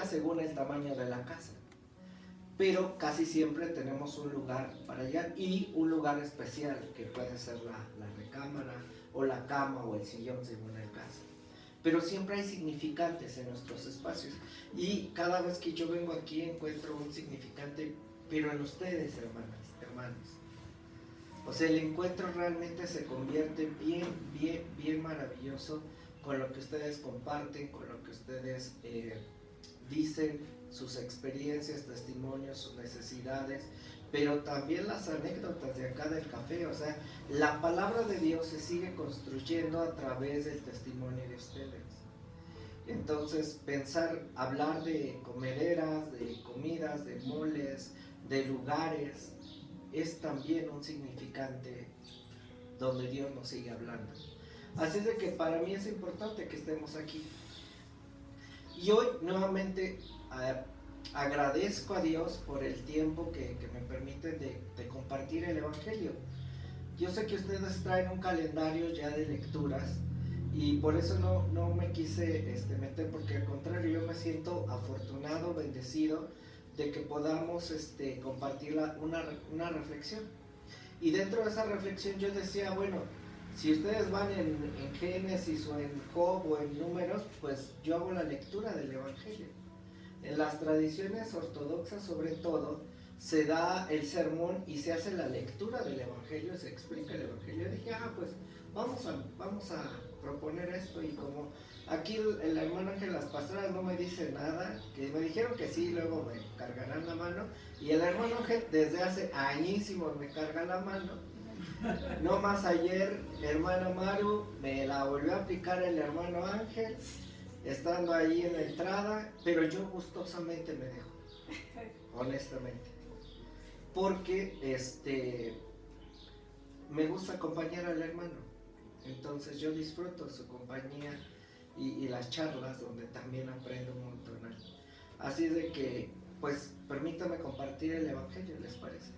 según el tamaño de la casa. Pero casi siempre tenemos un lugar para allá y un lugar especial que puede ser la recámara o la cama o el sillón según el caso. Pero siempre hay significantes en nuestros espacios y cada vez que yo vengo aquí encuentro un significante, pero en ustedes, hermanos. O sea, el encuentro realmente se convierte bien maravilloso con lo que ustedes comparten, con lo que ustedes dicen, sus experiencias, testimonios, sus necesidades, pero también las anécdotas de acá del café. O sea, la palabra de Dios se sigue construyendo a través del testimonio de ustedes. Entonces, hablar de comederas, de comidas, de moles, de lugares, es también un significante donde Dios nos sigue hablando. Así es de que para mí es importante que estemos aquí. Y hoy nuevamente agradezco a Dios por el tiempo que me permiten de compartir el Evangelio. Yo sé que ustedes traen un calendario ya de lecturas y por eso no me quise meter, porque al contrario yo me siento afortunado, bendecido de que podamos compartir una reflexión. Y dentro de esa reflexión yo decía, bueno, si ustedes van en Génesis o en Job o en Números, pues yo hago la lectura del Evangelio. En las tradiciones ortodoxas sobre todo, se da el sermón y se hace la lectura del Evangelio, se explica el Evangelio. Yo dije, pues vamos a proponer esto, y como aquí el hermano Ángel, las pastoras no me dicen nada, que me dijeron que sí, luego me cargarán la mano, y el hermano Ángel desde hace añísimos me carga la mano. No más ayer, hermana Maru me la volvió a aplicar el hermano Ángel, estando ahí en la entrada, pero yo gustosamente me dejo, honestamente, porque me gusta acompañar al hermano. Entonces yo disfruto su compañía y las charlas, donde también aprendo un montón. Así es de que, pues, permítame compartir el Evangelio, ¿les parece?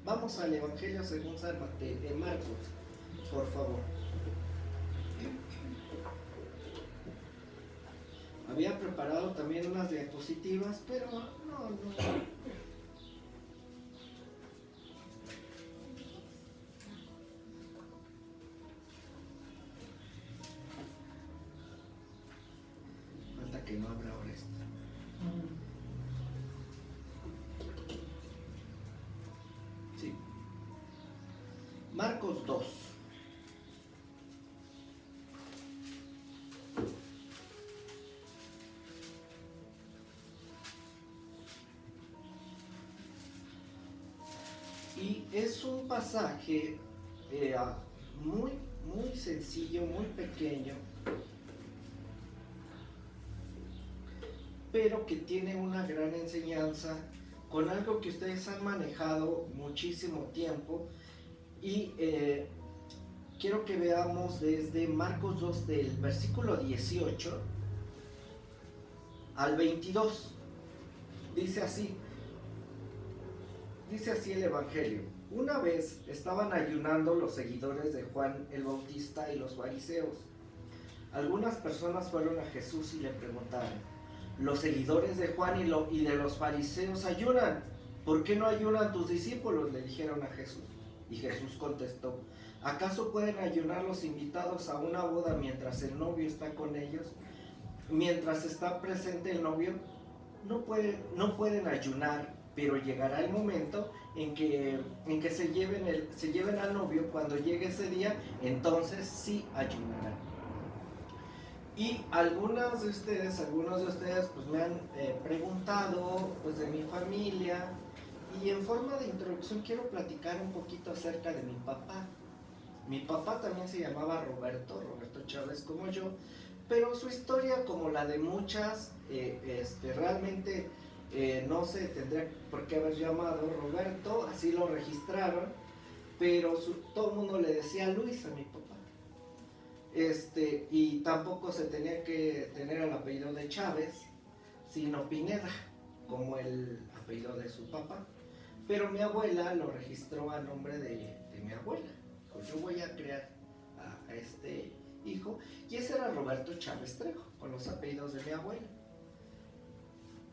Vamos al Evangelio según San Mateo, de Marcos, por favor. Había preparado también unas diapositivas, pero no. Falta que no abra ahora esto. Sí. Marcos 2. Y es un pasaje muy sencillo, muy pequeño, pero que tiene una gran enseñanza, con algo que ustedes han manejado muchísimo tiempo. Y quiero que veamos desde Marcos 2, del versículo 18 al 22. Dice así el Evangelio. Una vez estaban ayunando los seguidores de Juan el Bautista y los fariseos. Algunas personas fueron a Jesús y le preguntaron: los seguidores de Juan y de los fariseos ayunan, ¿por qué no ayunan tus discípulos?, le dijeron a Jesús. Y Jesús contestó: ¿acaso pueden ayunar los invitados a una boda mientras el novio está con ellos? Mientras está presente el novio, no pueden ayunar, pero llegará el momento en que se lleven al novio. Cuando llegue ese día, entonces sí ayunarán. Y algunos de ustedes pues me han preguntado pues de mi familia, y en forma de introducción quiero platicar un poquito acerca de mi papá. Mi papá también se llamaba Roberto Chávez como yo, pero su historia, como la de muchas, realmente no se tendría por qué haber llamado Roberto, así lo registraron, pero todo el mundo le decía Luis a mi papá. Y tampoco se tenía que tener el apellido de Chávez, sino Pineda, como el apellido de su papá. Pero mi abuela lo registró a nombre de mi abuela. Pues yo voy a crear a este hijo, y ese era Roberto Chávez Trejo, con los apellidos de mi abuela.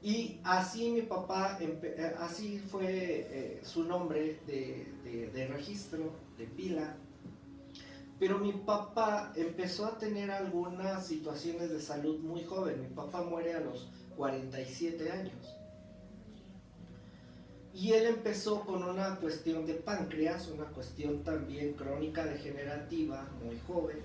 Y así mi papá, así fue su nombre de registro, de pila. Pero mi papá empezó a tener algunas situaciones de salud muy joven. Mi papá muere a los 47 años. Y él empezó con una cuestión de páncreas, una cuestión también crónica degenerativa, muy joven.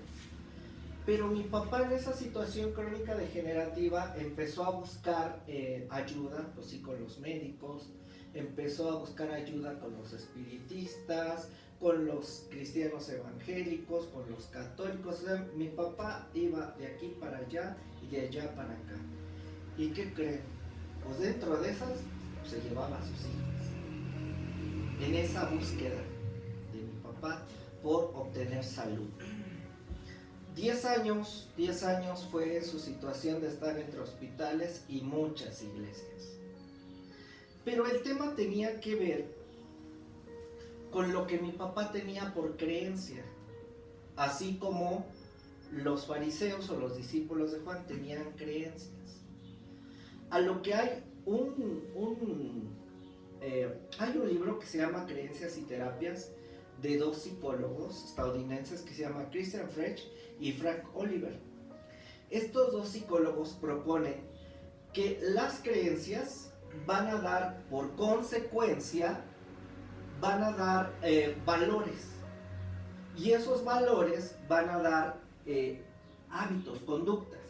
Pero mi papá en esa situación crónica degenerativa empezó a buscar ayuda, pues sí, con los médicos, empezó a buscar ayuda con los espiritistas, con los cristianos evangélicos, con los católicos. O sea, mi papá iba de aquí para allá y de allá para acá. ¿Y qué creen? Pues dentro de esas se llevaba a sus hijos. En esa búsqueda de mi papá por obtener salud. 10 años fue su situación de estar entre hospitales y muchas iglesias. Pero el tema tenía que ver con lo que mi papá tenía por creencia, así como los fariseos o los discípulos de Juan tenían creencias. A lo que hay un libro que se llama Creencias y Terapias, de dos psicólogos estadounidenses que se llaman Christian Frech y Frank Oliver. Estos dos psicólogos proponen que las creencias van a dar, por consecuencia, van a dar valores. Y esos valores van a dar hábitos, conductas.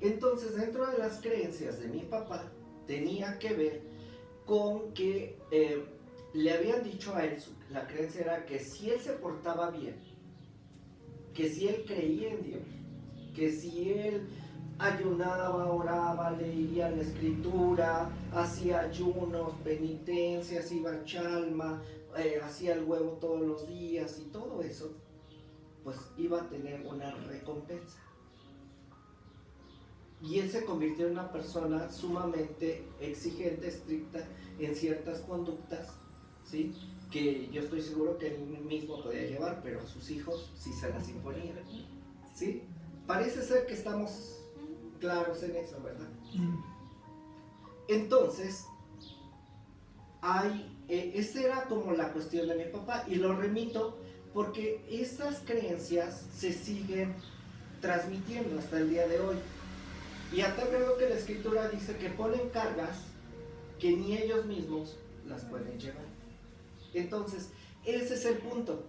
Entonces, dentro de las creencias de mi papá, tenía que ver con que le habían dicho a él, la creencia era que si él se portaba bien, que si él creía en Dios, que si él ayunaba, oraba, leía la escritura, hacía ayunos, penitencias, iba a Chalma, hacía el huevo todos los días y todo eso, pues iba a tener una recompensa. Y él se convirtió en una persona sumamente exigente, estricta en ciertas conductas, ¿sí? Que yo estoy seguro que él mismo podía llevar, pero a sus hijos sí se las imponía, ¿sí? Parece ser que estamos claros en eso, ¿verdad? Entonces, esa era como la cuestión de mi papá, y lo remito porque esas creencias se siguen transmitiendo hasta el día de hoy. Y a tal grado que la escritura dice que ponen cargas que ni ellos mismos las pueden llevar. Entonces, ese es el punto.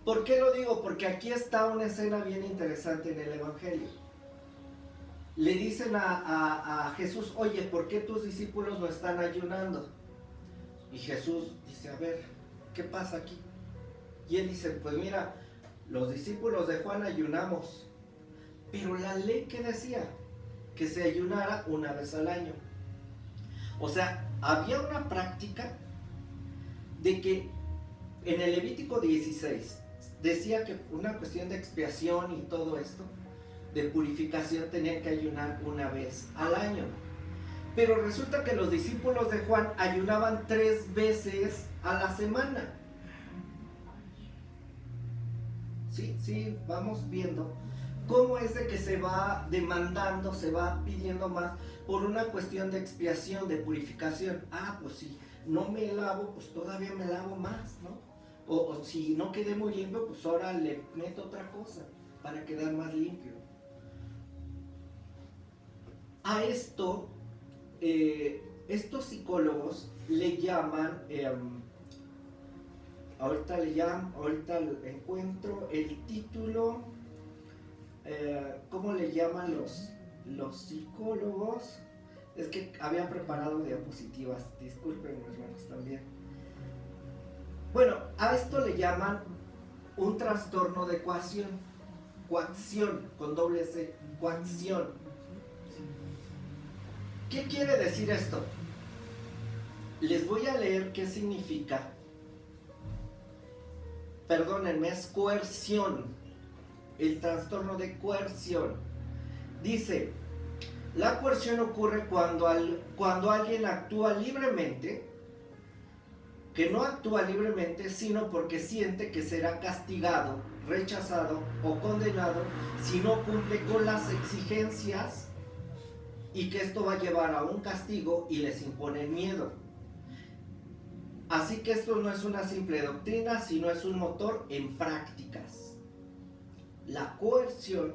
¿Por qué lo digo? Porque aquí está una escena bien interesante en el Evangelio. Le dicen a Jesús, oye, ¿por qué tus discípulos no están ayunando? Y Jesús dice, a ver, ¿qué pasa aquí? Y él dice, pues mira, los discípulos de Juan ayunamos, pero la ley que decía que se ayunara una vez al año. O sea, había una práctica de que en el Levítico 16 decía que una cuestión de expiación y todo esto, de purificación, tenían que ayunar una vez al año. Pero resulta que los discípulos de Juan ayunaban 3 veces a la semana. Sí, vamos viendo cómo es de que se va demandando, se va pidiendo más por una cuestión de expiación, de purificación. Pues si no me lavo, pues todavía me lavo más, ¿no? O si no quedé muy limpio, pues ahora le meto otra cosa para quedar más limpio. A esto, estos psicólogos le llaman, ahorita encuentro el título, ¿cómo le llaman los psicólogos? Es que había preparado diapositivas, discúlpenme, hermanos, también. Bueno, a esto le llaman un trastorno de coacción, con doble C, coacción. ¿Qué quiere decir esto? Les voy a leer qué significa. Perdónenme, es coerción. El trastorno de coerción. Dice, la coerción ocurre cuando alguien actúa libremente, que no actúa libremente, sino porque siente que será castigado, rechazado o condenado si no cumple con las exigencias y que esto va a llevar a un castigo y les impone miedo. Así que esto no es una simple doctrina, sino es un motor en prácticas. La coerción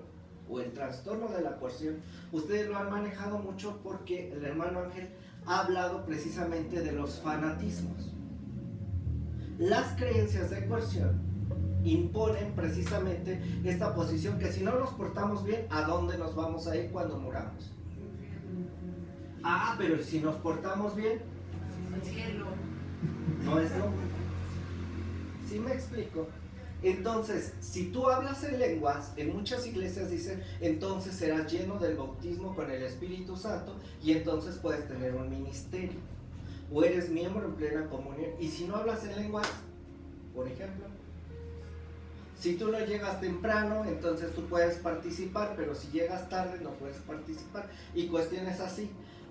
o el trastorno de la coerción, ustedes lo han manejado mucho porque el hermano Ángel ha hablado precisamente de los fanatismos. Las creencias de coerción imponen precisamente esta posición que si no nos portamos bien, ¿a dónde nos vamos a ir cuando muramos? Ah, pero si nos portamos bien, al cielo. no es lo. ¿Sí me explico? Entonces, si tú hablas en lenguas, en muchas iglesias dicen, entonces serás lleno del bautismo con el Espíritu Santo y entonces puedes tener un ministerio. O eres miembro en plena comunión. Y si no hablas en lenguas, por ejemplo, si tú no llegas temprano, entonces tú puedes participar, pero si llegas tarde no puedes participar. Y cuestiones así.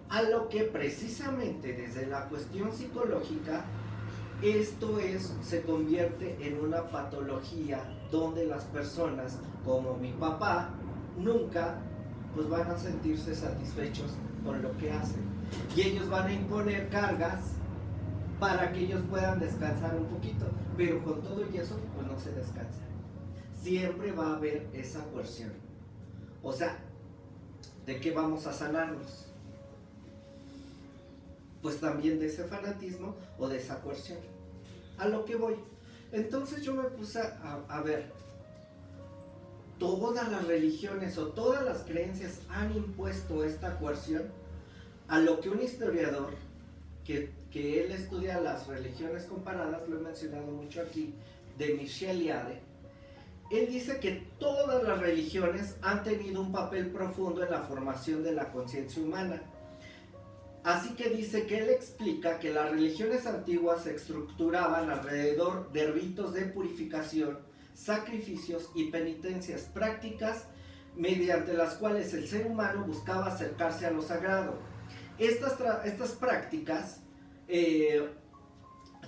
A lo que precisamente desde la cuestión psicológica, esto se convierte en una patología donde las personas, como mi papá, nunca pues van a sentirse satisfechos con lo que hacen. Y ellos van a imponer cargas para que ellos puedan descansar un poquito, pero con todo y eso pues no se descansa. Siempre va a haber esa coerción. O sea, ¿de qué vamos a sanarnos? Pues también de ese fanatismo o de esa coerción. A lo que voy. Entonces yo me puse a ver, todas las religiones o todas las creencias han impuesto esta coerción, a lo que un historiador que él estudia las religiones comparadas, lo he mencionado mucho aquí, de Michel Liade, él dice que todas las religiones han tenido un papel profundo en la formación de la conciencia humana. Así que dice que él explica que las religiones antiguas se estructuraban alrededor de ritos de purificación, sacrificios y penitencias, prácticas mediante las cuales el ser humano buscaba acercarse a lo sagrado. Estas prácticas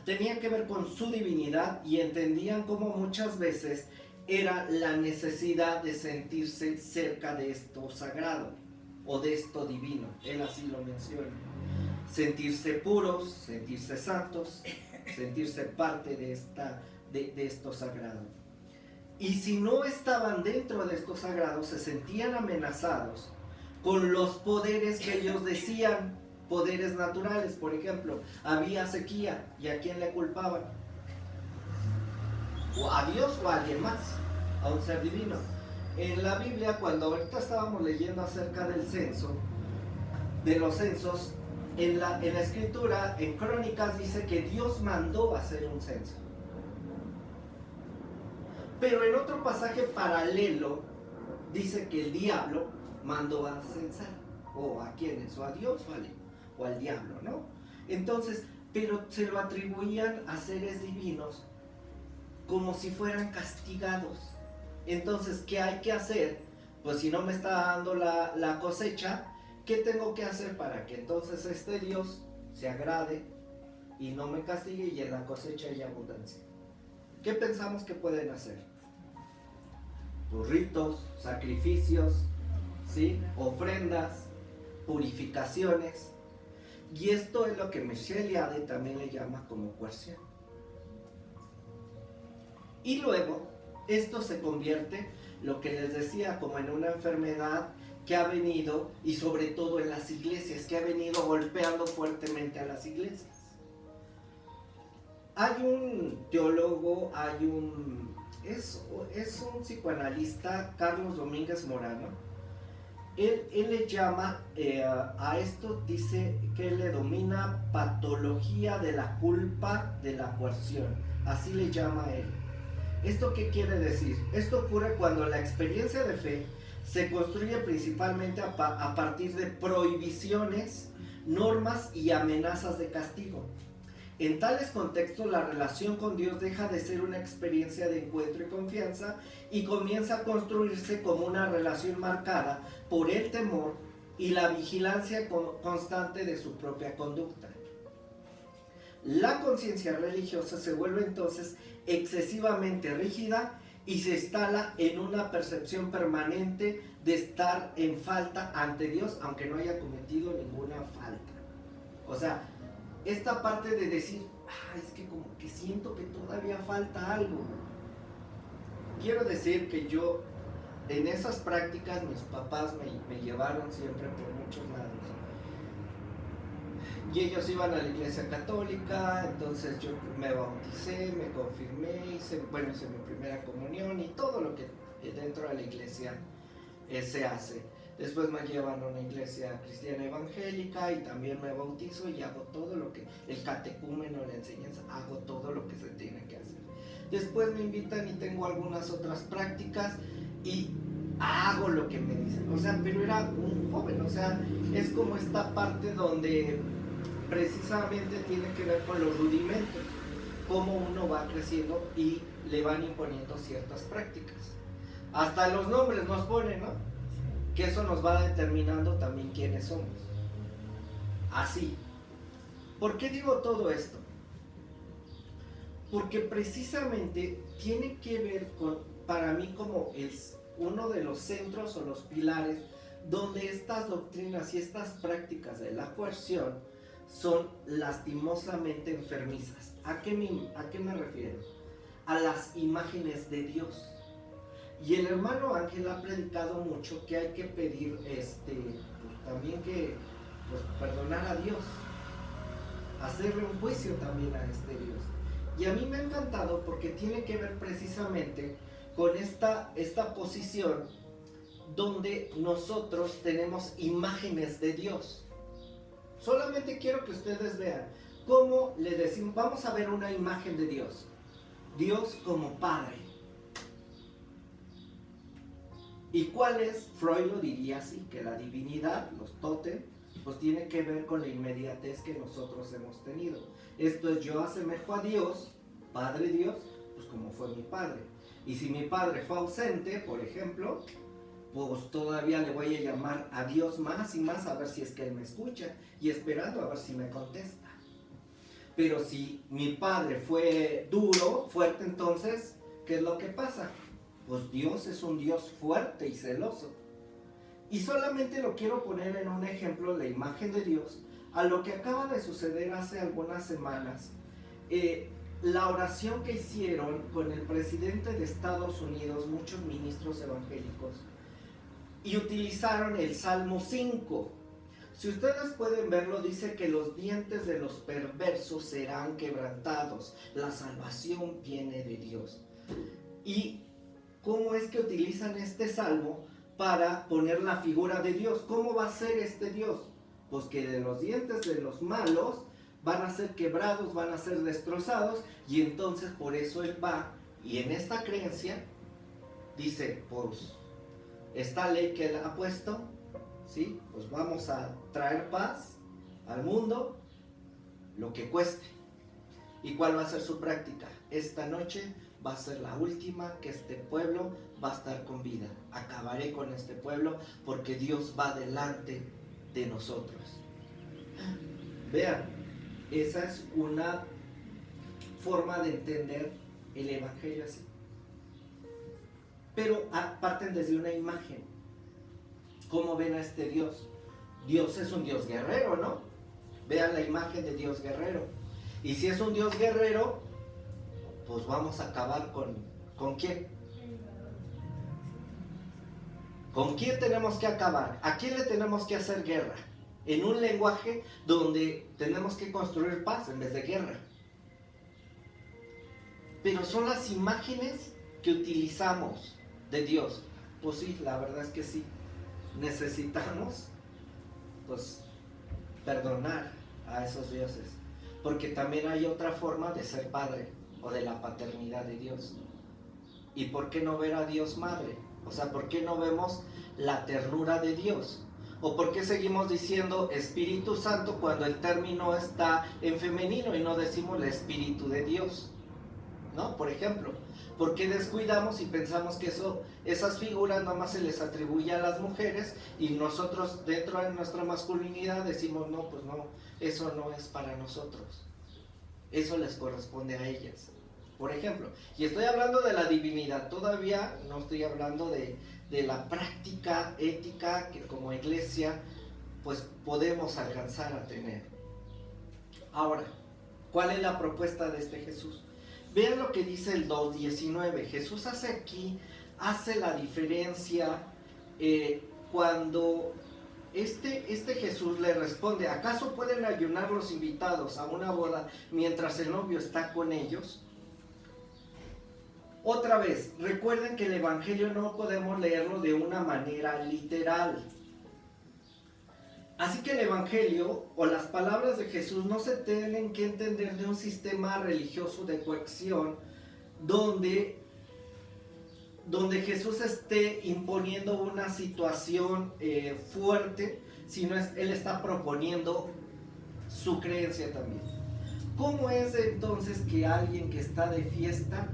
tenían que ver con su divinidad y entendían cómo muchas veces era la necesidad de sentirse cerca de esto sagrado o de esto divino. Él así lo menciona. Sentirse puros, sentirse santos, sentirse parte de esto sagrado. Y si no estaban dentro de estos sagrados, se sentían amenazados con los poderes que ellos decían, poderes naturales. Por ejemplo, había sequía, ¿y a quién le culpaban? O a Dios o a alguien más, a un ser divino. En la Biblia, cuando ahorita estábamos leyendo acerca del censo, de los censos, en la escritura, en Crónicas, dice que Dios mandó hacer un censo. Pero en otro pasaje paralelo, dice que el diablo mandó a censar. ¿O a quiénes? ¿O a Dios o al diablo, no? Entonces, pero se lo atribuían a seres divinos como si fueran castigados. Entonces, ¿qué hay que hacer? Pues si no me está dando la cosecha, ¿qué tengo que hacer para que entonces este Dios se agrade y no me castigue y en la cosecha haya abundancia? ¿Qué pensamos que pueden hacer? Pues ritos, sacrificios, ¿sí? Ofrendas, purificaciones. Y esto es lo que Michel Liade también le llama como coerción. Y luego, esto se convierte, lo que les decía, como en una enfermedad que ha venido, y sobre todo en las iglesias, que ha venido golpeando fuertemente a las iglesias. Hay un teólogo, es un psicoanalista, Carlos Domínguez Morano. Él le llama a esto, dice que él le domina patología de la culpa de la coerción, así le llama a él. ¿Esto qué quiere decir? Esto ocurre cuando la experiencia de fe se construye principalmente a partir de prohibiciones, normas y amenazas de castigo. En tales contextos, la relación con Dios deja de ser una experiencia de encuentro y confianza y comienza a construirse como una relación marcada por el temor y la vigilancia constante de su propia conducta. La conciencia religiosa se vuelve entonces excesivamente rígida y se instala en una percepción permanente de estar en falta ante Dios, aunque no haya cometido ninguna falta. O sea, esta parte de decir, es que como que siento que todavía falta algo. Quiero decir que yo, en esas prácticas, mis papás me llevaron siempre por muchos lados. Y ellos iban a la iglesia católica, entonces yo me bauticé, me confirmé, hice mi primera comunión y todo lo que dentro de la iglesia se hace. Después me llevan a una iglesia cristiana evangélica y también me bautizo y hago todo lo que el catecúmeno, la enseñanza, hago todo lo que se tiene que hacer. Después me invitan y tengo algunas otras prácticas y hago lo que me dicen. O sea, pero era un joven, o sea, es como esta parte donde precisamente tiene que ver con los rudimentos, cómo uno va creciendo y le van imponiendo ciertas prácticas. Hasta los nombres nos ponen, ¿no? Que eso nos va determinando también quiénes somos. Así. ¿Por qué digo todo esto? Porque precisamente tiene que ver con, para mí, como es uno de los centros o los pilares donde estas doctrinas y estas prácticas de la coerción son lastimosamente enfermizas. ¿A qué me refiero? A las imágenes de Dios. Y el hermano Ángel ha predicado mucho que hay que pedir pues también que perdonar a Dios, hacerle un juicio también a este Dios. Y a mí me ha encantado porque tiene que ver precisamente con esta posición donde nosotros tenemos imágenes de Dios. Solamente quiero que ustedes vean cómo le decimos, vamos a ver una imagen de Dios. Dios como Padre. ¿Y cuál es? Freud lo diría así, que la divinidad, los tótem, pues tiene que ver con la inmediatez que nosotros hemos tenido. Esto es, yo asemejo a Dios, Padre Dios, pues como fue mi Padre. Y si mi Padre fue ausente, por ejemplo, pues todavía le voy a llamar a Dios más y más a ver si es que Él me escucha y esperando a ver si me contesta. Pero si mi Padre fue duro, fuerte, entonces, ¿qué es lo que pasa? Pues Dios es un Dios fuerte y celoso. Y solamente lo quiero poner en un ejemplo, la imagen de Dios, a lo que acaba de suceder hace algunas semanas. La oración que hicieron con el presidente de Estados Unidos, muchos ministros evangélicos, y utilizaron el Salmo 5. Si ustedes pueden verlo, dice que los dientes de los perversos serán quebrantados. La salvación viene de Dios. ¿Y cómo es que utilizan este salmo para poner la figura de Dios? ¿Cómo va a ser este Dios? Pues que de los dientes de los malos van a ser quebrados, van a ser destrozados, y entonces por eso Él va, y en esta creencia, dice, pues esta ley que Él ha puesto, ¿sí? Pues vamos a traer paz al mundo, lo que cueste. ¿Y cuál va a ser su práctica? Esta noche va a ser la última que este pueblo va a estar con vida. Acabaré con este pueblo porque Dios va delante de nosotros. Vean, esa es una forma de entender el evangelio así. Pero parten desde una imagen. ¿Cómo ven a este Dios? Dios es un Dios guerrero, ¿no? Vean la imagen de Dios guerrero. Y si es un Dios guerrero, pues vamos a acabar ¿con quién? ¿Con quién tenemos que acabar? ¿A quién le tenemos que hacer guerra? En un lenguaje donde tenemos que construir paz en vez de guerra. Pero son las imágenes que utilizamos de Dios. Pues sí, la verdad es que sí. Necesitamos, pues, perdonar a esos dioses. Porque también hay otra forma de ser padre, o de la paternidad de Dios. ¿Y por qué no ver a Dios madre? O sea, ¿por qué no vemos la ternura de Dios? ¿O por qué seguimos diciendo Espíritu Santo cuando el término está en femenino y no decimos el Espíritu de Dios? ¿No? Por ejemplo, ¿por qué descuidamos y pensamos que esas figuras nada más se les atribuye a las mujeres y nosotros dentro de nuestra masculinidad decimos no, pues no, eso no es para nosotros, eso les corresponde a ellas? por ejemplo. Y estoy hablando de la divinidad, todavía no estoy hablando de la práctica ética que como iglesia pues podemos alcanzar a tener. Ahora, ¿cuál es la propuesta de este Jesús? Vean lo que dice el 2:19. Jesús hace la diferencia cuando este Jesús le responde: ¿acaso pueden ayunar los invitados a una boda mientras el novio está con ellos? Otra vez, recuerden que el Evangelio no podemos leerlo de una manera literal. Así que el Evangelio o las palabras de Jesús no se tienen que entender de un sistema religioso de coacción donde Jesús esté imponiendo una situación fuerte, sino Él está proponiendo su creencia también. ¿Cómo es entonces que alguien que está de fiesta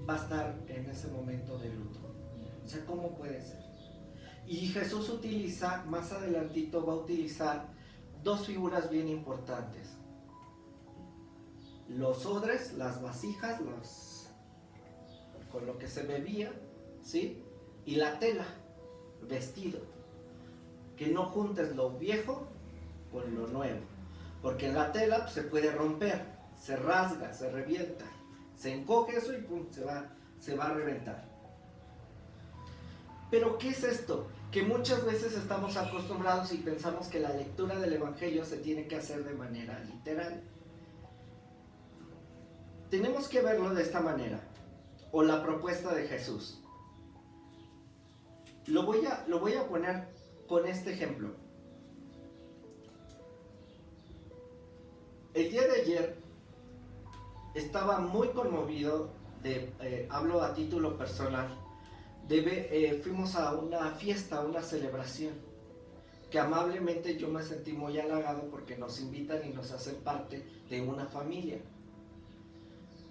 va a estar en ese momento de luto? O sea, ¿cómo puede ser? Y Jesús utiliza, más adelantito va a utilizar dos figuras bien importantes: los odres, las vasijas, con lo que se bebía, ¿sí? Y la tela, vestido. Que no juntes lo viejo con lo nuevo, porque en la tela pues, se puede romper, se rasga, se revienta, se encoge eso y pum, se va a reventar. Pero ¿qué es esto? Que muchas veces estamos acostumbrados y pensamos que la lectura del Evangelio se tiene que hacer de manera literal. Tenemos que verlo de esta manera, o la propuesta de Jesús. Lo voy a poner con este ejemplo. El día de ayer estaba muy conmovido, hablo a título personal, fuimos a una fiesta, a una celebración, que amablemente yo me sentí muy halagado porque nos invitan y nos hacen parte de una familia.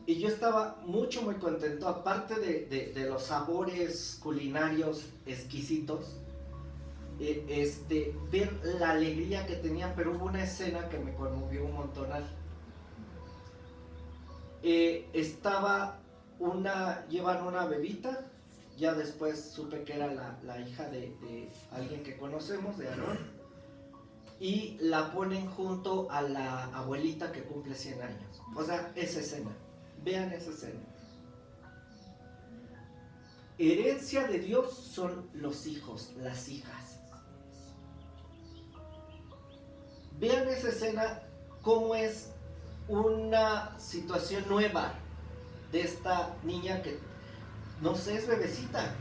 Y yo estaba muy contento, aparte de los sabores culinarios exquisitos, ver la alegría que tenían, pero hubo una escena que me conmovió un montonal. Llevan una bebita, ya después supe que era la hija de alguien que conocemos, de Aarón, y la ponen junto a la abuelita que cumple 100 años. O sea, esa escena, vean esa escena. Herencia de Dios son los hijos, las hijas. Vean esa escena, cómo es una situación nueva de esta niña que no sé, es bebecita,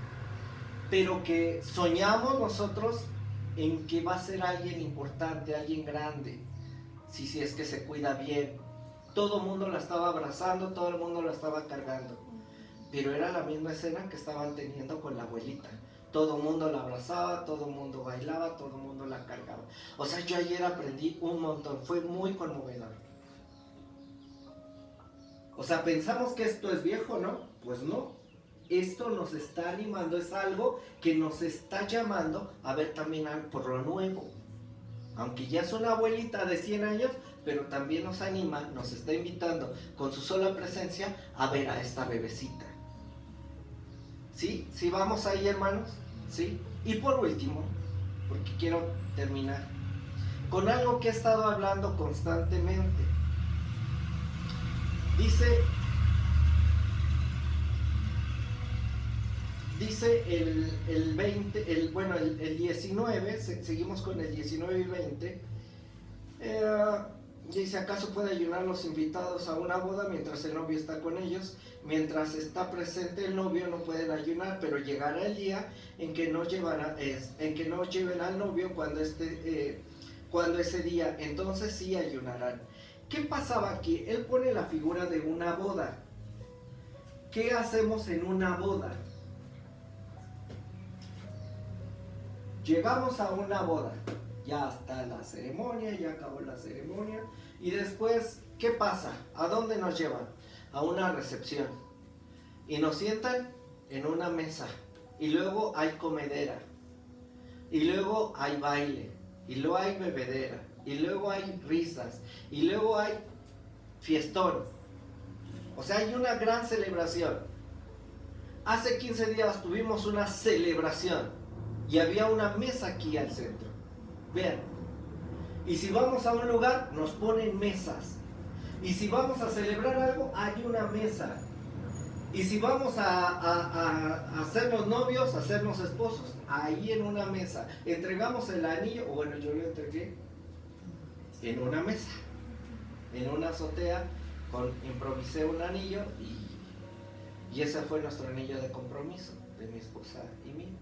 pero que soñamos nosotros en que va a ser alguien importante, alguien grande, si es que se cuida bien. Todo el mundo la estaba abrazando, todo el mundo la estaba cargando, pero era la misma escena que estaban teniendo con la abuelita. Todo el mundo la abrazaba, todo el mundo bailaba, todo el mundo la cargaba. O sea, yo ayer aprendí un montón, fue muy conmovedor. O sea, pensamos que esto es viejo, ¿no? Pues no. Esto nos está animando, es algo que nos está llamando a ver también por lo nuevo. Aunque ya es una abuelita de 100 años, pero también nos anima, nos está invitando con su sola presencia a ver a esta bebecita. ¿Sí? ¿Sí vamos ahí, hermanos? ¿Sí? Y por último, porque quiero terminar, con algo que he estado hablando constantemente. Dice el 19, seguimos con el 19 y 20. Dice: ¿acaso puede ayunar los invitados a una boda mientras el novio está con ellos? Mientras está presente el novio no pueden ayunar, pero llegará el día en que no lleven al novio cuando ese día, entonces sí ayunarán. ¿Qué pasaba aquí? Él pone la figura de una boda. ¿Qué hacemos en una boda? Llegamos a una boda, ya está la ceremonia, ya acabó la ceremonia, y después, ¿qué pasa? ¿A dónde nos llevan? A una recepción, y nos sientan en una mesa, y luego hay comedera, y luego hay baile, y luego hay bebedera, y luego hay risas, y luego hay fiestón. O sea, hay una gran celebración. Hace 15 días tuvimos una celebración y había una mesa aquí al centro. Vean. Y si vamos a un lugar, nos ponen mesas. Y si vamos a celebrar algo, hay una mesa. Y si vamos a hacernos novios, a hacernos esposos, ahí en una mesa. Entregamos el anillo, o bueno, yo lo entregué en una mesa, en una azotea, improvisé un anillo y ese fue nuestro anillo de compromiso de mi esposa y mío.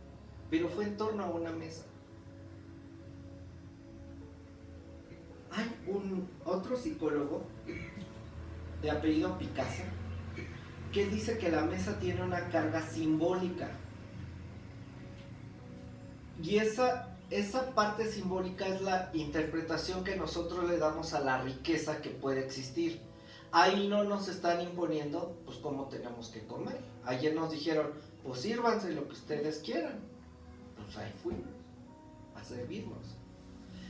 Pero fue en torno a una mesa. Hay otro psicólogo de apellido Picasso que dice que la mesa tiene una carga simbólica. Y esa parte simbólica es la interpretación que nosotros le damos a la riqueza que puede existir. Ahí no nos están imponiendo, pues, cómo tenemos que comer. Ayer nos dijeron, pues, sírvanse lo que ustedes quieran. Pues ahí fuimos a servirnos.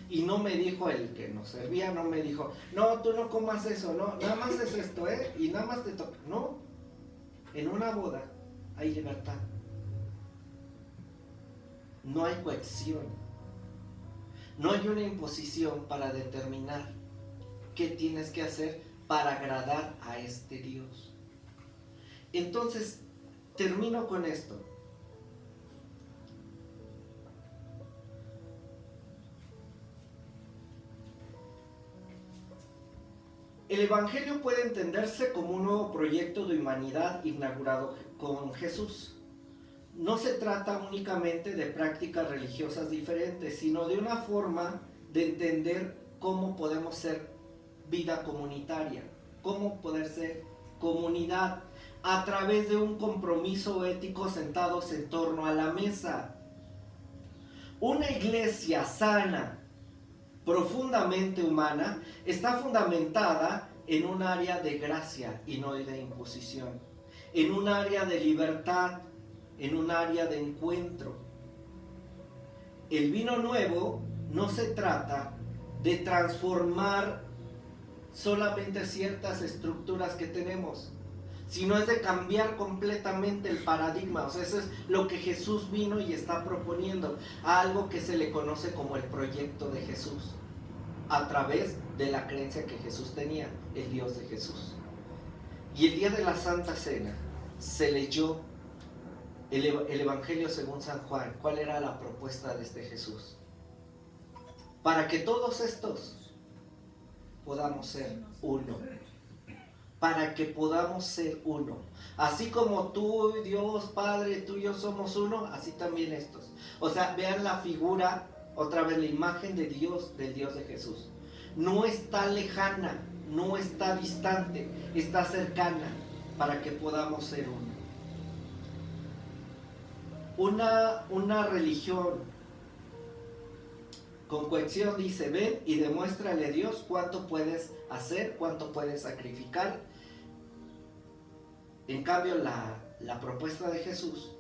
Y no me dijo el que nos servía, no me dijo, no, tú no comas eso, no, nada más es esto, y nada más te toca. No, en una boda hay libertad. No hay coacción. No hay una imposición para determinar qué tienes que hacer para agradar a este Dios. Entonces, termino con esto. El Evangelio puede entenderse como un nuevo proyecto de humanidad inaugurado con Jesús. No se trata únicamente de prácticas religiosas diferentes, sino de una forma de entender cómo podemos ser vida comunitaria, cómo poder ser comunidad a través de un compromiso ético sentados en torno a la mesa. Una iglesia sana, profundamente humana, está fundamentada en un área de gracia y no de imposición, en un área de libertad, en un área de encuentro. El vino nuevo no se trata de transformar solamente ciertas estructuras que tenemos, sino es de cambiar completamente el paradigma. O sea, eso es lo que Jesús vino y está proponiendo, algo que se le conoce como el proyecto de Jesús, a través de la creencia que Jesús tenía, el Dios de Jesús. Y el día de la Santa Cena se leyó el Evangelio según San Juan. ¿Cuál era la propuesta de este Jesús? Para que todos estos podamos ser uno. Para que podamos ser uno. Así como tú, Dios, Padre, tú y yo somos uno, así también estos. O sea, vean la figura, otra vez la imagen de Dios, del Dios de Jesús. No está lejana, no está distante, está cercana, para que podamos ser uno. Una religión con cohesión dice, ven y demuéstrale a Dios cuánto puedes hacer, cuánto puedes sacrificar. En cambio, la propuesta de Jesús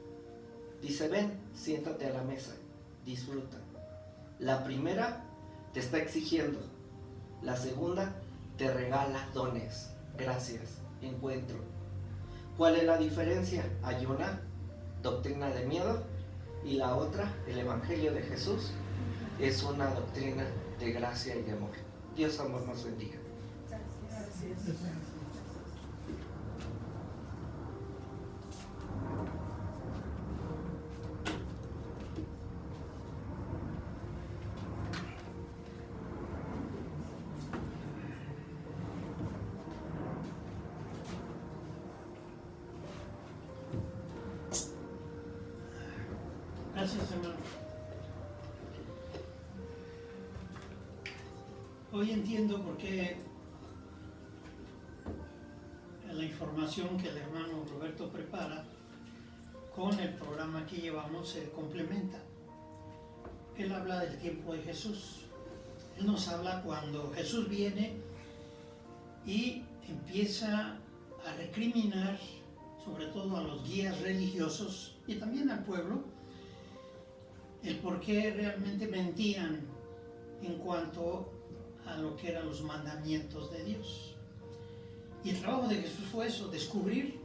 dice, ven, siéntate a la mesa, disfruta. La primera te está exigiendo, la segunda te regala dones, gracias, encuentro. ¿Cuál es la diferencia? Hay una doctrina de miedo y la otra, el Evangelio de Jesús, es una doctrina de gracia y de amor. Dios amor nos bendiga. Gracias. Gracias, hermano. Hoy entiendo por qué la información que el hermano Roberto prepara con el programa que llevamos se complementa. Él habla del tiempo de Jesús. Él nos habla cuando Jesús viene y empieza a recriminar, sobre todo a los guías religiosos y también al pueblo, el por qué realmente mentían en cuanto a lo que eran los mandamientos de Dios. Y el trabajo de Jesús fue eso, descubrir,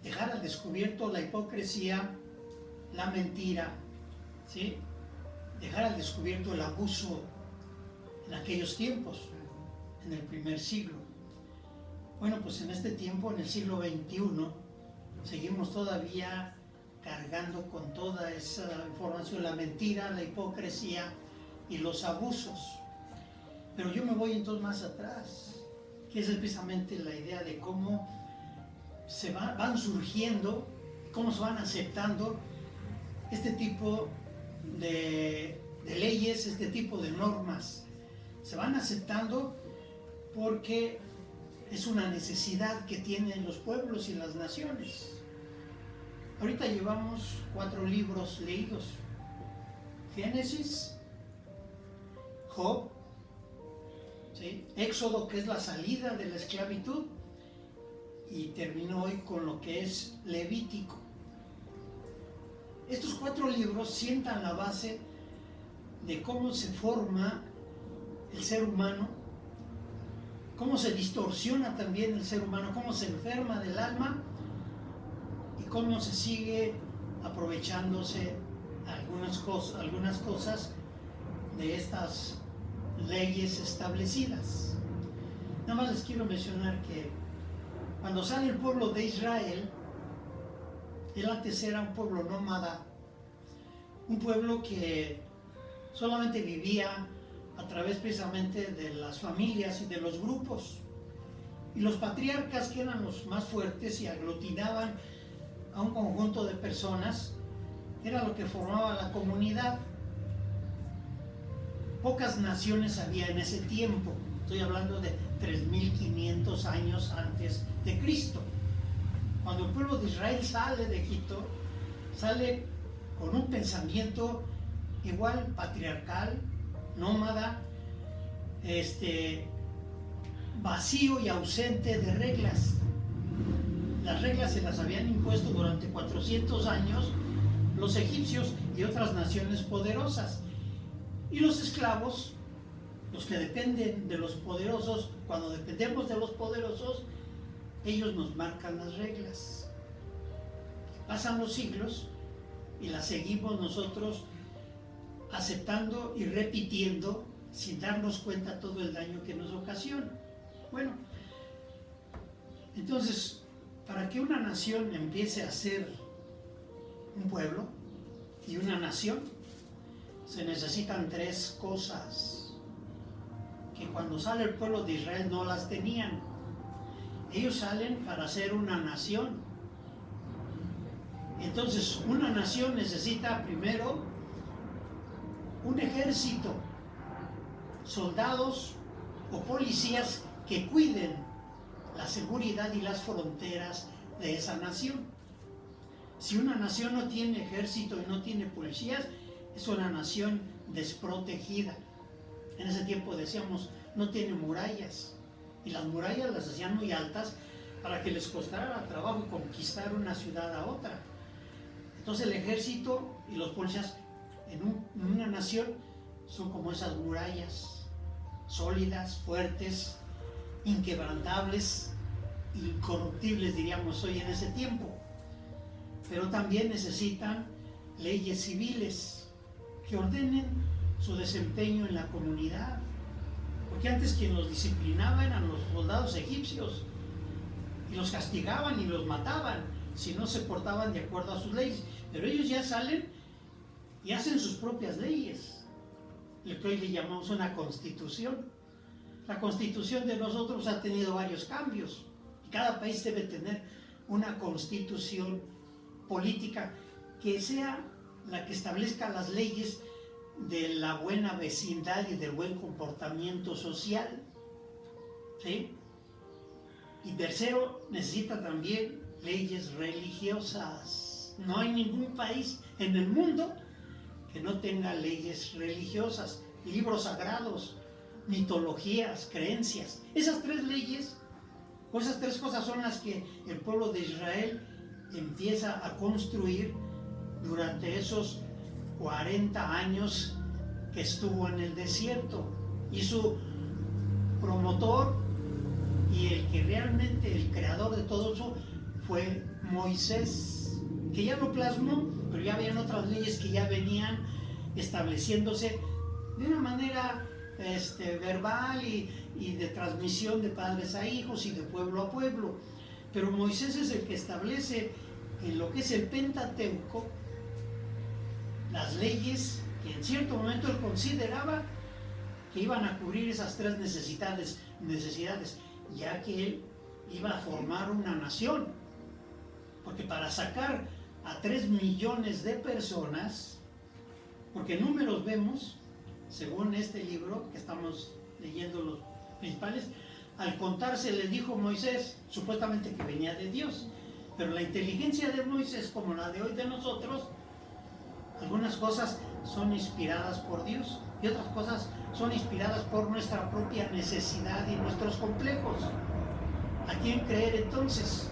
dejar al descubierto la hipocresía, la mentira, ¿sí? Dejar al descubierto el abuso en aquellos tiempos, en el primer siglo. Bueno, pues en este tiempo, en el siglo XXI, seguimos todavía cargando con toda esa información, la mentira, la hipocresía y los abusos. Pero yo me voy entonces más atrás, que es precisamente la idea de cómo van surgiendo, cómo se van aceptando este tipo de leyes, este tipo de normas. Se van aceptando porque es una necesidad que tienen los pueblos y las naciones. Ahorita llevamos 4 libros leídos: Génesis, Job, ¿sí? Éxodo, que es la salida de la esclavitud, y termino hoy con lo que es Levítico. Estos 4 libros sientan la base de cómo se forma el ser humano, cómo se distorsiona también el ser humano, cómo se enferma del alma y cómo se sigue aprovechándose algunas cosas de estas leyes establecidas. Nada más les quiero mencionar que cuando sale el pueblo de Israel, él antes era un pueblo nómada, un pueblo que solamente vivía a través precisamente de las familias y de los grupos. Y los patriarcas, que eran los más fuertes y aglutinaban a un conjunto de personas, era lo que formaba la comunidad. Pocas naciones había en ese tiempo, estoy hablando de 3500 años antes de Cristo. Cuando el pueblo de Israel sale de Egipto, sale con un pensamiento igual patriarcal, nómada, vacío y ausente de reglas. Las reglas se las habían impuesto durante 400 años los egipcios y otras naciones poderosas. Y los esclavos, los que dependen de los poderosos, cuando dependemos de los poderosos, ellos nos marcan las reglas. Pasan los siglos y las seguimos nosotros aceptando y repitiendo sin darnos cuenta todo el daño que nos ocasiona. Bueno, entonces, para que una nación empiece a ser un pueblo y una nación, se necesitan 3 cosas que cuando sale el pueblo de Israel no las tenían. Ellos salen para ser una nación. Entonces, una nación necesita primero un ejército, soldados o policías que cuiden la seguridad y las fronteras de esa nación. Si una nación no tiene ejército y no tiene policías, es una nación desprotegida. En ese tiempo decíamos, no tiene murallas, y las murallas las hacían muy altas para que les costara trabajo conquistar una ciudad a otra. Entonces el ejército y los policías en una nación son como esas murallas, sólidas, fuertes, inquebrantables, incorruptibles, diríamos hoy en ese tiempo. Pero también necesitan leyes civiles que ordenen su desempeño en la comunidad. Porque antes quien los disciplinaba eran los soldados egipcios, y los castigaban y los mataban si no se portaban de acuerdo a sus leyes. Pero ellos ya salen y hacen sus propias leyes, lo que hoy le llamamos una constitución. La constitución de nosotros ha tenido varios cambios, y cada país debe tener una constitución política que sea la que establezca las leyes de la buena vecindad y del buen comportamiento social, ¿sí? Y tercero, necesita también leyes religiosas. No hay ningún país en el mundo que no tenga leyes religiosas, libros sagrados, mitologías, creencias. Esas 3 leyes, o esas 3 cosas son las que el pueblo de Israel empieza a construir durante esos 40 años que estuvo en el desierto. Y su promotor y el que realmente, el creador de todo eso, fue Moisés, que ya lo plasmó, pero ya habían otras leyes que ya venían estableciéndose de una manera verbal y de transmisión de padres a hijos y de pueblo a pueblo. Pero Moisés es el que establece en lo que es el Pentateuco las leyes que en cierto momento él consideraba que iban a cubrir esas tres necesidades, ya que él iba a formar una nación. Porque para sacar a 3 millones de personas, porque números vemos, según este libro que estamos leyendo los principales, al contarse le dijo Moisés, supuestamente que venía de Dios, pero la inteligencia de Moisés, como la de hoy de nosotros, algunas cosas son inspiradas por Dios y otras cosas son inspiradas por nuestra propia necesidad y nuestros complejos. ¿A quién creer entonces?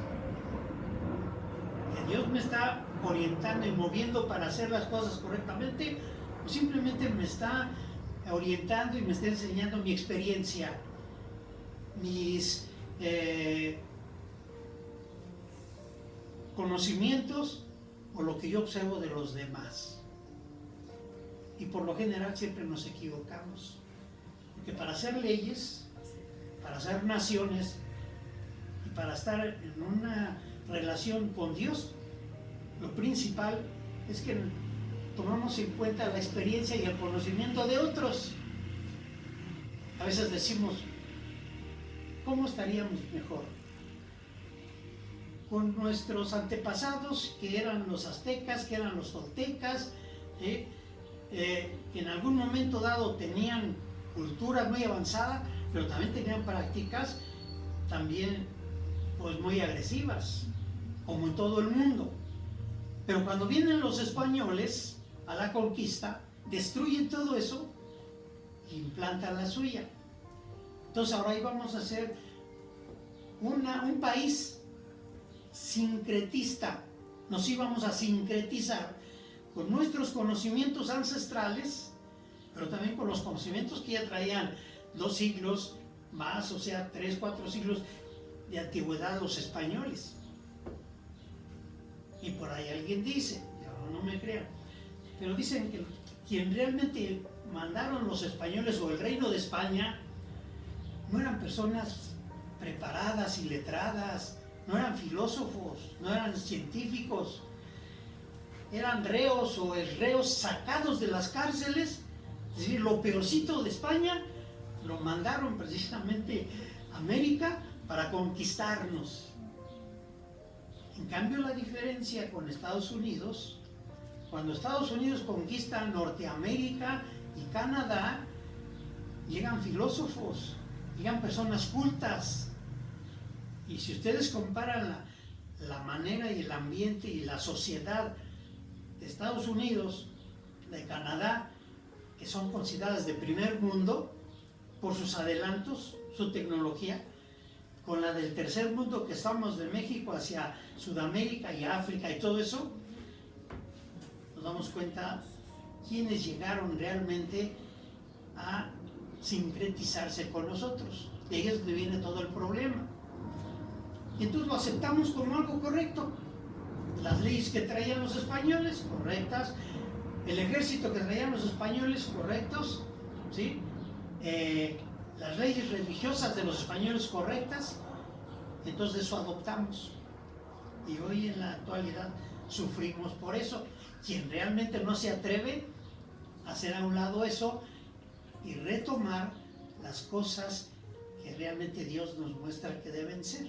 ¿Que Dios me está orientando y moviendo para hacer las cosas correctamente? ¿O simplemente me está orientando y me está enseñando mi experiencia, mis conocimientos o lo que yo observo de los demás? Y por lo general siempre nos equivocamos, porque para hacer leyes, para hacer naciones y para estar en una relación con Dios, lo principal es que tomamos en cuenta la experiencia y el conocimiento de otros. A veces decimos, ¿cómo estaríamos mejor? Con nuestros antepasados, que eran los aztecas, que eran los toltecas, que en algún momento dado tenían cultura muy avanzada, pero también tenían prácticas también pues muy agresivas, como en todo el mundo. Pero cuando vienen los españoles a la conquista, destruyen todo eso e implantan la suya. Entonces ahora íbamos a ser un país sincretista, nos íbamos a sincretizar con nuestros conocimientos ancestrales, pero también con los conocimientos que ya traían 2 siglos más, o sea, 3, 4 siglos de antigüedad los españoles. Y por ahí alguien dice, no me crean, pero dicen que quien realmente mandaron los españoles o el reino de España no eran personas preparadas y letradas, no eran filósofos, no eran científicos, eran reos o reos sacados de las cárceles. Es decir, lo peorcito de España lo mandaron precisamente a América para conquistarnos. En cambio, la diferencia con Estados Unidos, cuando Estados Unidos conquista Norteamérica y Canadá, llegan filósofos, llegan personas cultas. Y si ustedes comparan la manera y el ambiente y la sociedad de Estados Unidos, de Canadá, que son consideradas de primer mundo por sus adelantos, su tecnología, con la del tercer mundo que estamos de México hacia Sudamérica y África y todo eso, nos damos cuenta quiénes llegaron realmente a sincretizarse con nosotros. De ahí es donde viene todo el problema. Y entonces lo aceptamos como algo correcto. Las leyes que traían los españoles, correctas. El ejército que traían los españoles, correctos. ¿Sí? Las leyes religiosas de los españoles, correctas. Entonces eso adoptamos. Y hoy en la actualidad sufrimos por eso. Quien realmente no se atreve a hacer a un lado eso y retomar las cosas que realmente Dios nos muestra que deben ser.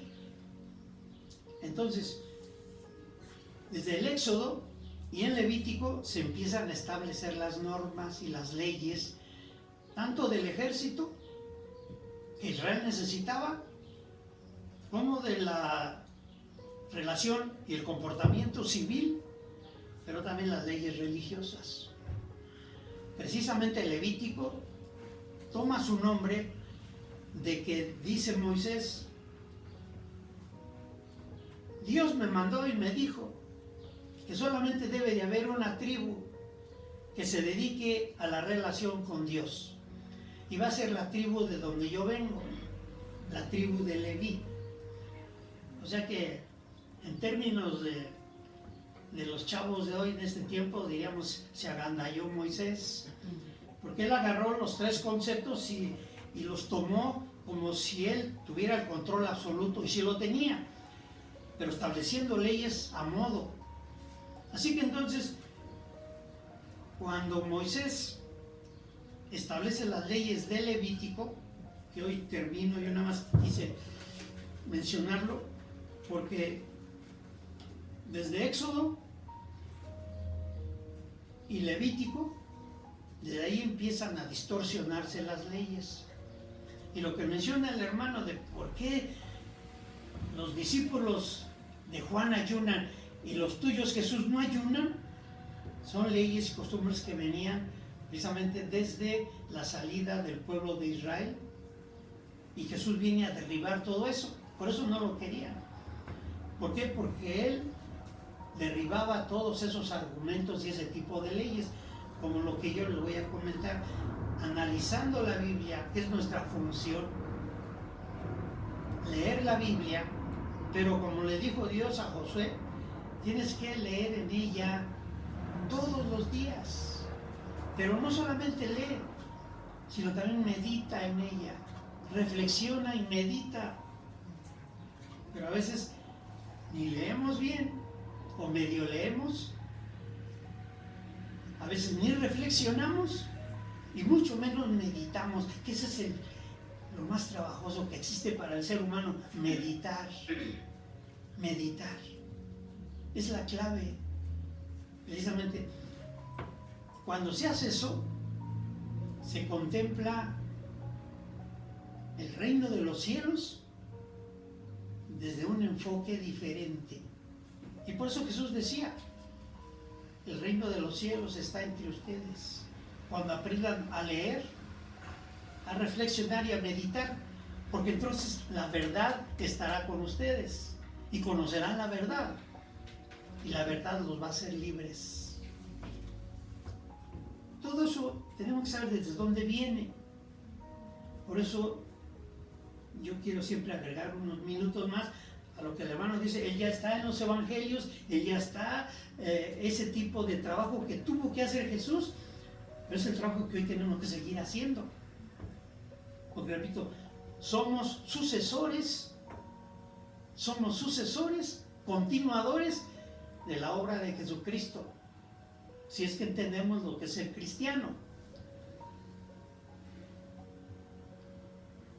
Entonces, desde el Éxodo y en Levítico se empiezan a establecer las normas y las leyes, tanto del ejército que Israel necesitaba, como de la relación y el comportamiento civil, pero también las leyes religiosas. Precisamente el Levítico toma su nombre de que dice Moisés, Dios me mandó y me dijo que solamente debe de haber una tribu que se dedique a la relación con Dios. Y va a ser la tribu de donde yo vengo. la tribu de Leví. O sea que en términos de los chavos de hoy en este tiempo, diríamos, se agandalló Moisés, porque él agarró los tres conceptos y los tomó como si él tuviera el control absoluto, y sí lo tenía, pero estableciendo leyes a modo. Así que entonces, cuando Moisés establece las leyes de Levítico, que hoy termino, yo nada más quise mencionarlo, porque desde Éxodo y Levítico, desde ahí empiezan a distorsionarse las leyes. Y lo que menciona el hermano de por qué los discípulos de Juan ayunan y los tuyos, Jesús, no ayunan, son leyes y costumbres que venían precisamente desde la salida del pueblo de Israel, y Jesús viene a derribar todo eso. Por eso no lo querían. ¿Por qué? Porque él derribaba todos esos argumentos y ese tipo de leyes, como lo que yo les voy a comentar. Analizando la Biblia, que es nuestra función, leer la Biblia, pero como le dijo Dios a Josué, tienes que leer en ella todos los días. Pero no solamente lee, sino también medita en ella, reflexiona y medita. Pero a veces ni leemos bien, o medio leemos, a veces ni reflexionamos, y mucho menos meditamos, que ese es lo más trabajoso que existe para el ser humano, meditar. Meditar es la clave. Precisamente, cuando se hace eso, se contempla el reino de los cielos desde un enfoque diferente. Y por eso Jesús decía, el reino de los cielos está entre ustedes. Cuando aprendan a leer, a reflexionar y a meditar, porque entonces la verdad estará con ustedes y conocerán la verdad, y la verdad los va a hacer libres. Todo eso tenemos que saber desde dónde viene. Por eso yo quiero siempre agregar unos minutos más a lo que el hermano dice. Él ya está en los evangelios, él ya está, ese tipo de trabajo que tuvo que hacer Jesús, pero es el trabajo que hoy tenemos que seguir haciendo. Porque repito, somos sucesores, continuadores de la obra de Jesucristo, si es que entendemos lo que es ser cristiano.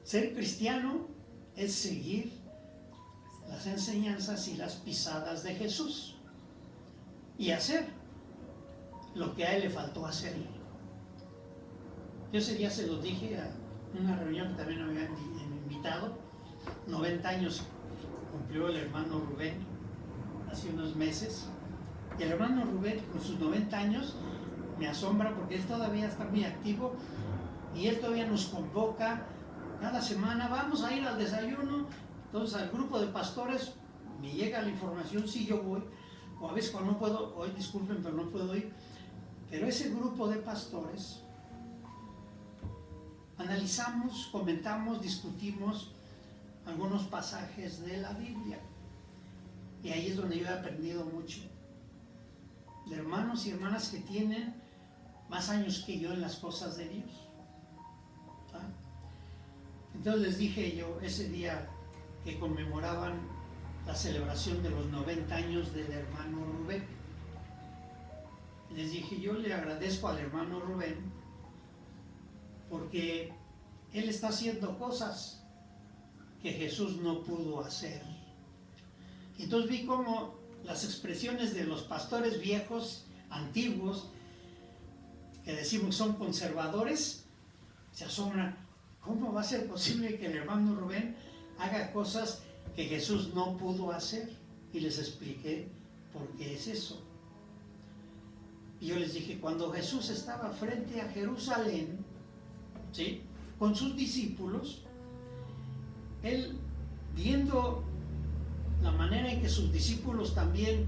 Ser cristiano es seguir las enseñanzas y las pisadas de Jesús y hacer lo que a él le faltó hacer. Yo ese día se lo dije a una reunión que también me habían invitado. 90 años cumplió el hermano Rubén hace unos meses, y el hermano Rubén con sus 90 años me asombra porque él todavía está muy activo y él todavía nos convoca cada semana. Vamos a ir al desayuno. Entonces al grupo de pastores me llega la información si yo voy, o a veces cuando no puedo, hoy disculpen pero no puedo ir, pero ese grupo de pastores analizamos, comentamos, discutimos algunos pasajes de la Biblia, y ahí es donde yo he aprendido mucho de hermanos y hermanas que tienen más años que yo en las cosas de Dios. ¿Ah? Entonces les dije yo ese día que conmemoraban la celebración de los 90 años del hermano Rubén, les dije, yo le agradezco al hermano Rubén porque él está haciendo cosas que Jesús no pudo hacer. Entonces vi cómo las expresiones de los pastores viejos, antiguos, que decimos son conservadores, se asombran. ¿Cómo va a ser posible que el hermano Rubén haga cosas que Jesús no pudo hacer? Y les expliqué por qué es eso. Y yo les dije, cuando Jesús estaba frente a Jerusalén, ¿sí?, con sus discípulos, él, viendo la manera en que sus discípulos también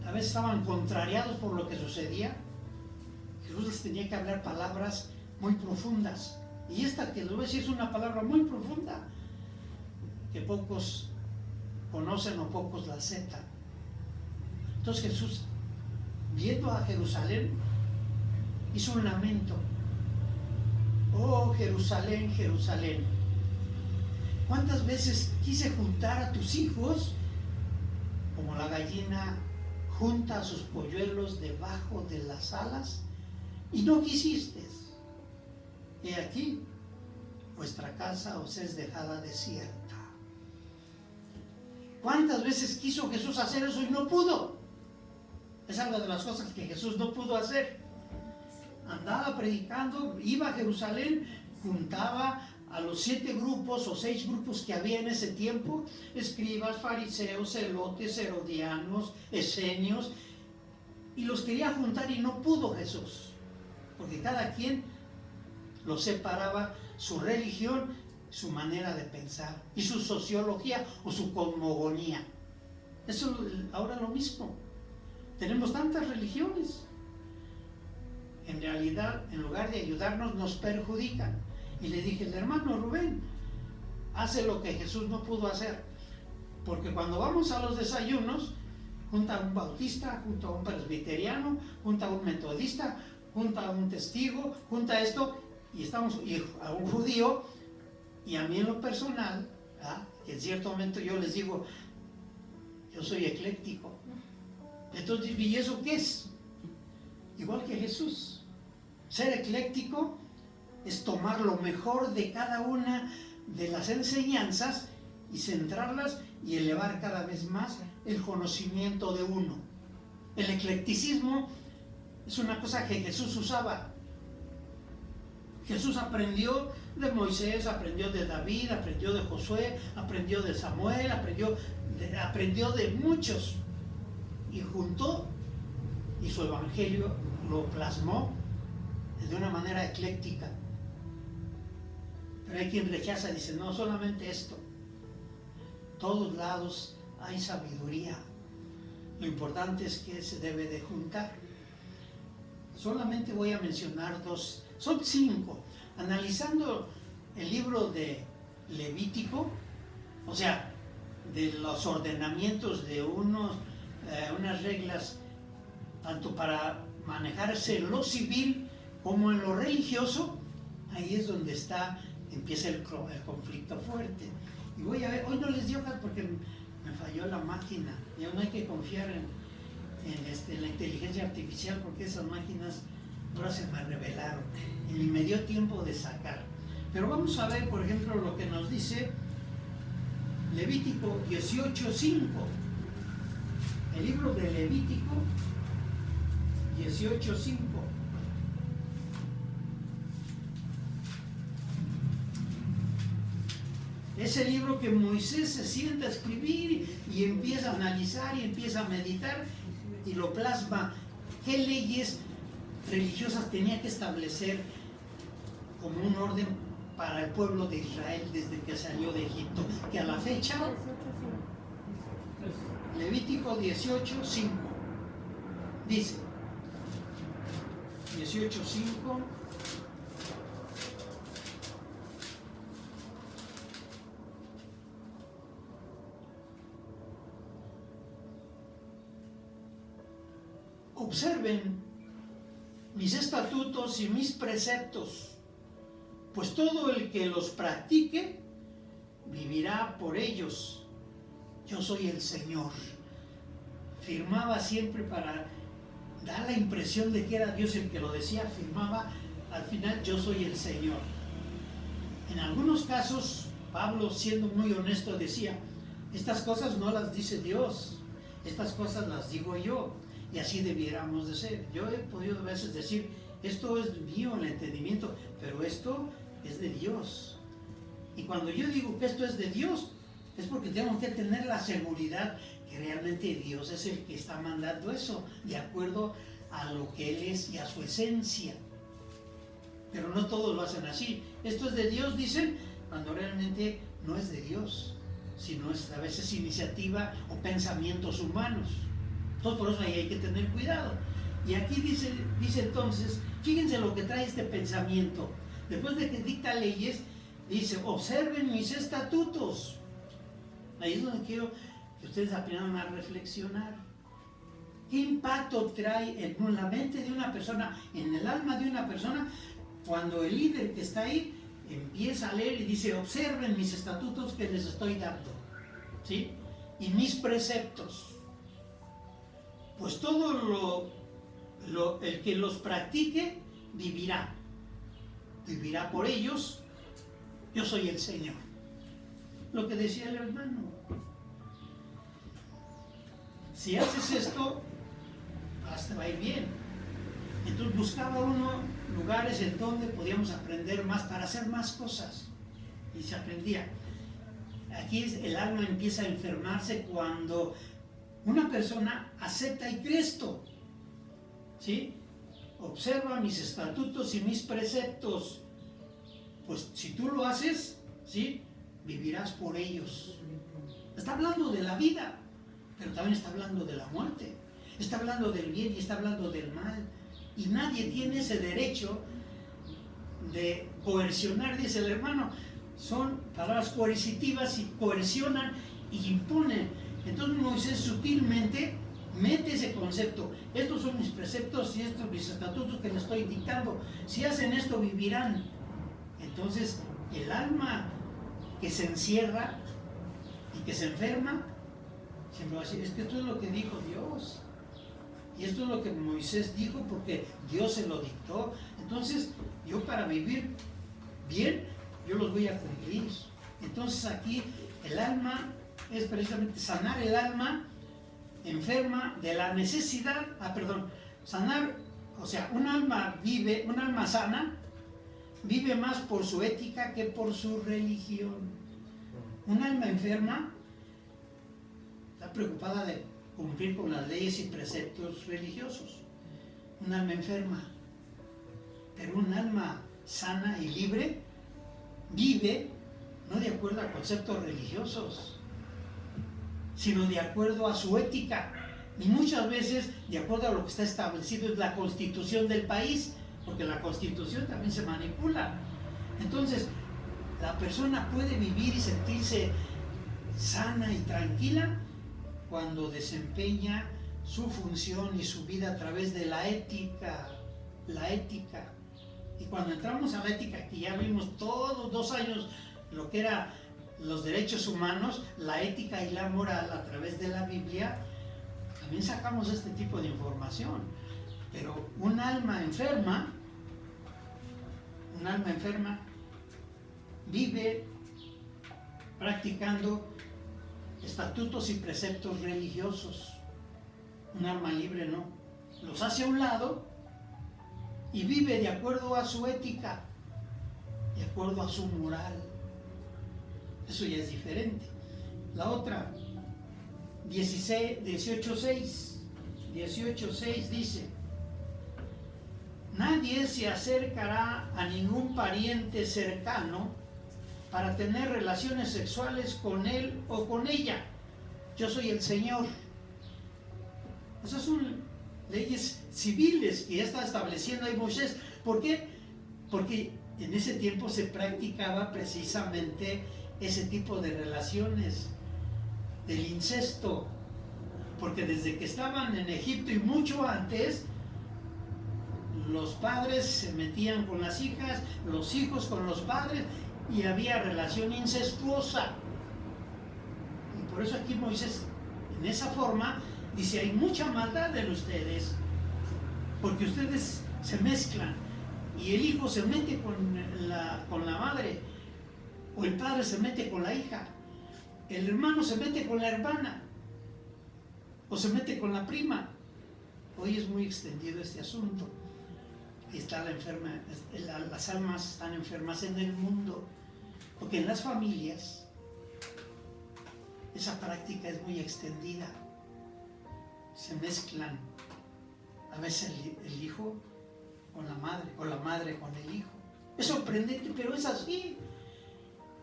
a veces estaban contrariados por lo que sucedía, Jesús les tenía que hablar palabras muy profundas Y esta que les voy a decir es una palabra muy profunda, que pocos conocen o pocos la aceptan. Entonces Jesús, viendo a Jerusalén, hizo un lamento. Oh Jerusalén, Jerusalén, ¿cuántas veces quise juntar a tus hijos como la gallina junta a sus polluelos debajo de las alas? Y no quisiste. He aquí, vuestra casa os es dejada desierta. ¿Cuántas veces quiso Jesús hacer eso y no pudo? Es algo de las cosas que Jesús no pudo hacer. Andaba predicando, iba a Jerusalén, juntaba a los 7 grupos o 6 grupos que había en ese tiempo, escribas, fariseos, celotes, herodianos, esenios, y los quería juntar y no pudo Jesús, porque cada quien lo separaba su religión, su manera de pensar y su sociología o su cosmogonía. Eso ahora lo mismo. Tenemos tantas religiones. En realidad, en lugar de ayudarnos, nos perjudican. Y le dije, el hermano Rubén hace lo que Jesús no pudo hacer. Porque cuando vamos a los desayunos, junta a un bautista, junta a un presbiteriano, junta a un metodista, junta a un testigo, junta esto, y a un judío, y a mí en lo personal, que en cierto momento yo les digo, yo soy ecléctico. Entonces, ¿y eso qué es? Igual que Jesús. Ser ecléctico es tomar lo mejor de cada una de las enseñanzas y centrarlas y elevar cada vez más el conocimiento de uno. El eclecticismo es una cosa que Jesús usaba. Jesús aprendió de Moisés, aprendió de David, aprendió de Josué, aprendió de Samuel, aprendió de muchos, y juntó, y su evangelio lo plasmó de una manera ecléctica. Pero hay quien rechaza y dice, no, solamente esto. Todos lados hay sabiduría. Lo importante es que se debe de juntar. Solamente voy a mencionar 2, son 5. Analizando el libro de Levítico, o sea, de los ordenamientos de unas reglas, tanto para manejarse en lo civil como en lo religioso, ahí es donde empieza el conflicto fuerte. Y voy a ver, hoy no les dio porque me falló la máquina, ya no hay que confiar en la inteligencia artificial, porque esas máquinas ahora se me revelaron y ni me dio tiempo de sacar. Pero vamos a ver, por ejemplo, lo que nos dice Levítico 18:5. El libro de Levítico 18:5. Es el libro que Moisés se sienta a escribir y empieza a analizar y empieza a meditar y lo plasma. ¿Qué leyes religiosas tenía que establecer como un orden para el pueblo de Israel desde que salió de Egipto? Que a la fecha, Levítico 18:5 dice, 18:5, observen mis estatutos y mis preceptos, pues todo el que los practique vivirá por ellos. Yo soy el Señor. Firmaba siempre para dar la impresión de que era Dios el que lo decía, firmaba al final, yo soy el Señor. En algunos casos, Pablo, siendo muy honesto, decía, estas cosas no las dice Dios, estas cosas las digo yo, y así debiéramos de ser. Yo he podido a veces decir, esto es mío, el entendimiento, pero esto es de Dios. Y cuando yo digo que esto es de Dios, es porque tengo que tener la seguridad que realmente Dios es el que está mandando eso, de acuerdo a lo que Él es y a su esencia. Pero no todos lo hacen así. Esto es de Dios, dicen, cuando realmente no es de Dios, sino es a veces iniciativa o pensamientos humanos. Entonces por eso ahí hay que tener cuidado. Y aquí dice entonces, fíjense lo que trae este pensamiento. Después de que dicta leyes, dice, observen mis estatutos. Ahí es donde quiero que ustedes aprendan a reflexionar. ¿Qué impacto trae en la mente de una persona, en el alma de una persona, cuando el líder que está ahí empieza a leer y dice, observen mis estatutos que les estoy dando, ¿sí? Y mis preceptos? Pues todo el que los practique vivirá por ellos. Yo soy el Señor. Lo que decía el hermano. Si haces esto, te va a ir bien. Entonces buscaba uno lugares en donde podíamos aprender más para hacer más cosas. Y se aprendía. Aquí el alma empieza a enfermarse cuando una persona acepta y cree esto. ¿Sí? Observa mis estatutos y mis preceptos. Pues si tú lo haces, ¿sí? Vivirás por ellos. Está hablando de la vida, pero también está hablando de la muerte. Está hablando del bien y está hablando del mal. Y nadie tiene ese derecho de coercionar, dice el hermano. Son palabras coercitivas y coercionan y imponen. Entonces Moisés sutilmente mete ese concepto. Estos son mis preceptos y estos mis estatutos que les estoy dictando. Si hacen esto, vivirán. Entonces, el alma que se encierra y que se enferma, siempre va a decir, es que esto es lo que dijo Dios. Y esto es lo que Moisés dijo porque Dios se lo dictó. Entonces, yo para vivir bien, yo los voy a cumplir. Entonces aquí el alma es precisamente sanar el alma enferma de la necesidad, sanar, o sea, un alma sana, vive más por su ética que por su religión. Un alma enferma está preocupada de cumplir con las leyes y preceptos religiosos. Un alma enferma. Pero un alma sana y libre vive no de acuerdo a conceptos religiosos, sino de acuerdo a su ética. Y muchas veces de acuerdo a lo que está establecido en la constitución del país, porque la constitución también se manipula. Entonces, la persona puede vivir y sentirse sana y tranquila cuando desempeña su función y su vida a través de la ética. La ética. Y cuando entramos a la ética, que ya vimos todos 2 años lo que era los derechos humanos, la ética y la moral a través de la Biblia, también sacamos este tipo de información. Pero un alma enferma vive practicando estatutos y preceptos religiosos. Un alma libre no. Los hace a un lado y vive de acuerdo a su ética, de acuerdo a su moral. Eso ya es diferente. La otra, 18:6 dice: nadie se acercará a ningún pariente cercano para tener relaciones sexuales con él o con ella. Yo soy el Señor. Esas son leyes civiles que ya está estableciendo ahí Moisés. ¿Por qué? Porque en ese tiempo se practicaba precisamente ese tipo de relaciones, del incesto. Porque desde que estaban en Egipto y mucho antes, los padres se metían con las hijas, los hijos con los padres, y había relación incestuosa. Y por eso aquí Moisés, en esa forma, dice, hay mucha maldad en ustedes, porque ustedes se mezclan, y el hijo se mete con la madre, o el padre se mete con la hija, el hermano se mete con la hermana, o se mete con la prima. Hoy es muy extendido este asunto. Está las almas están enfermas en el mundo, porque en las familias esa práctica es muy extendida. Se mezclan a veces el hijo con la madre, o la madre con el hijo. Es sorprendente, pero es así.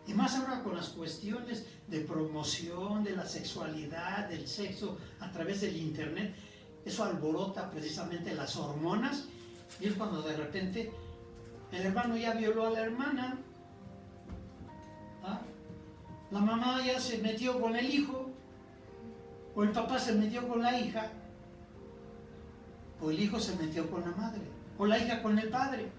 Y más ahora con las cuestiones de promoción de la sexualidad, del sexo a través del internet, eso alborota precisamente las hormonas, y es cuando de repente el hermano ya violó a la hermana, ¿ah? La mamá ya se metió con el hijo, o el papá se metió con la hija, o el hijo se metió con la madre, o la hija con el padre.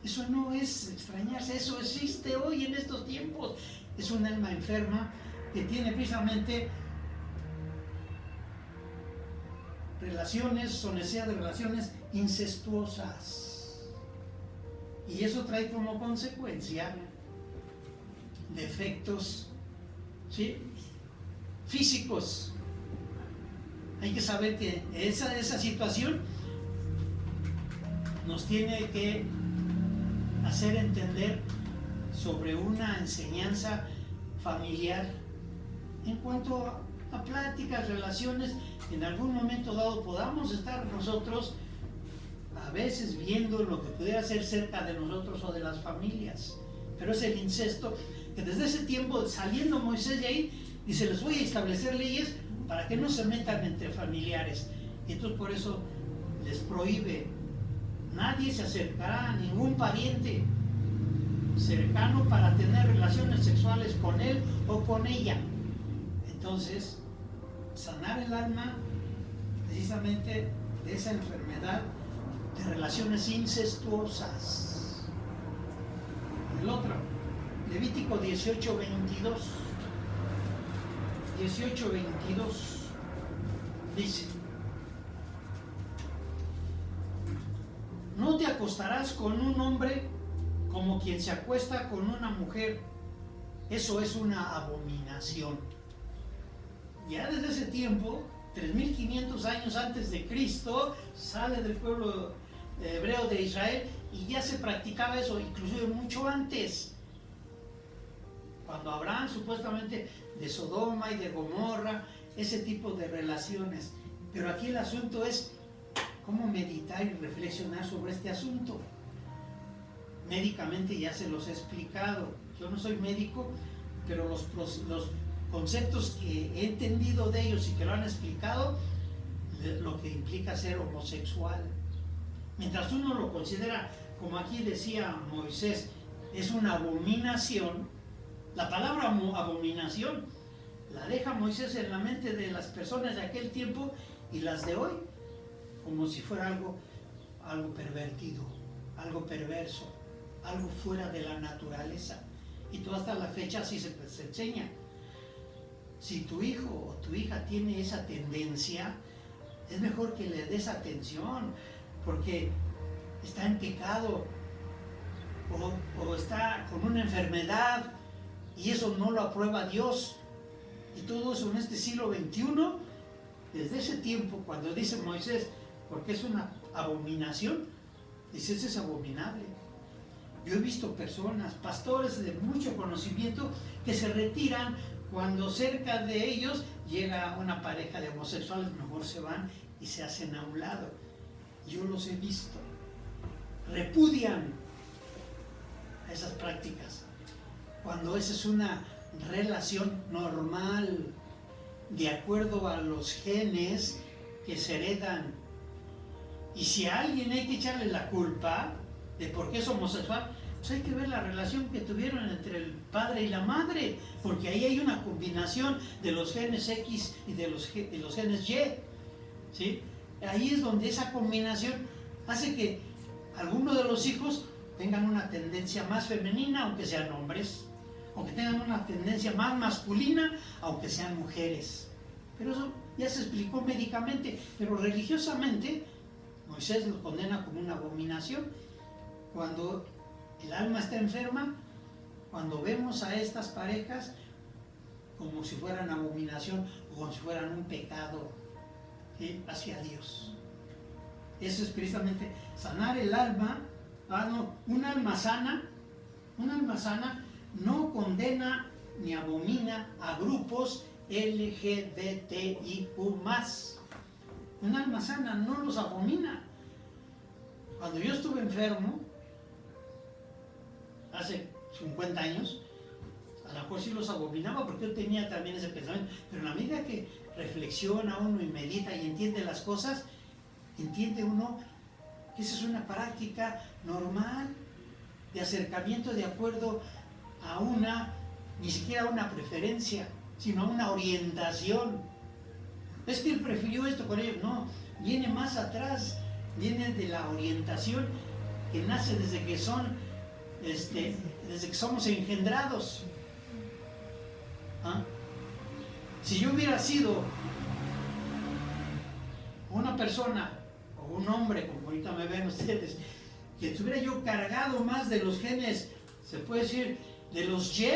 Eso no es extrañarse, eso existe hoy en estos tiempos. Es un alma enferma que tiene precisamente relaciones, o necesidad de relaciones incestuosas. Y eso trae como consecuencia defectos, ¿sí?, físicos. Hay que saber que esa situación nos tiene que hacer entender sobre una enseñanza familiar en cuanto a pláticas, relaciones. En algún momento dado podamos estar nosotros a veces viendo lo que pudiera ser cerca de nosotros o de las familias, pero es el incesto que desde ese tiempo, saliendo Moisés de ahí, dice: les voy a establecer leyes para que no se metan entre familiares. Y entonces por eso les prohíbe: nadie se acercará a ningún pariente cercano para tener relaciones sexuales con él o con ella. Entonces, sanar el alma precisamente de esa enfermedad de relaciones incestuosas. El otro, Levítico 18:22. 18:22 dice: no te acostarás con un hombre como quien se acuesta con una mujer. Eso es una abominación. Ya desde ese tiempo, 3500 años antes de Cristo, sale del pueblo hebreo de Israel y ya se practicaba eso, inclusive mucho antes. Cuando Abraham supuestamente de Sodoma y de Gomorra, ese tipo de relaciones. Pero aquí el asunto es cómo meditar y reflexionar sobre este asunto. Médicamente ya se los he explicado. Yo no soy médico, pero los conceptos que he entendido de ellos y que lo han explicado, lo que implica ser homosexual. Mientras uno lo considera, como aquí decía Moisés, es una abominación, la palabra abominación la deja Moisés en la mente de las personas de aquel tiempo y las de hoy, como si fuera algo pervertido, algo perverso, algo fuera de la naturaleza. Y todo hasta la fecha así se enseña. Si tu hijo o tu hija tiene esa tendencia, es mejor que le des atención, porque está en pecado o está con una enfermedad y eso no lo aprueba Dios. Y todo eso en este siglo XXI, desde ese tiempo, cuando dice Moisés, porque es una abominación, dice: eso es abominable. Yo he visto personas, pastores de mucho conocimiento, que se retiran cuando cerca de ellos llega una pareja de homosexuales, mejor se van y se hacen a un lado. Yo los he visto. Repudian a esas prácticas, cuando esa es una relación normal, de acuerdo a los genes que se heredan. Y si a alguien hay que echarle la culpa de por qué es homosexual, pues hay que ver la relación que tuvieron entre el padre y la madre, porque ahí hay una combinación de los genes X y de los genes Y, ¿sí? Ahí es donde esa combinación hace que algunos de los hijos tengan una tendencia más femenina, aunque sean hombres, o que tengan una tendencia más masculina, aunque sean mujeres. Pero eso ya se explicó médicamente, pero religiosamente Moisés lo condena como una abominación. Cuando el alma está enferma, cuando vemos a estas parejas como si fueran abominación o como si fueran un pecado, ¿sí?, hacia Dios. Eso es precisamente sanar el alma. Un alma sana no condena ni abomina a grupos LGBTIQ+. Un alma sana no los abomina. Cuando yo estuve enfermo, hace 50 años, a lo mejor sí los abominaba porque yo tenía también ese pensamiento, pero en la medida que reflexiona uno y medita y entiende las cosas, entiende uno que esa es una práctica normal de acercamiento de acuerdo a ni siquiera una preferencia, sino a una orientación. Es que él prefirió esto con ellos. No, viene más atrás, viene de la orientación que nace desde que somos engendrados. ¿Ah? Si yo hubiera sido una persona o un hombre, como ahorita me ven ustedes, que estuviera yo cargado más de los genes, se puede decir, de los Y,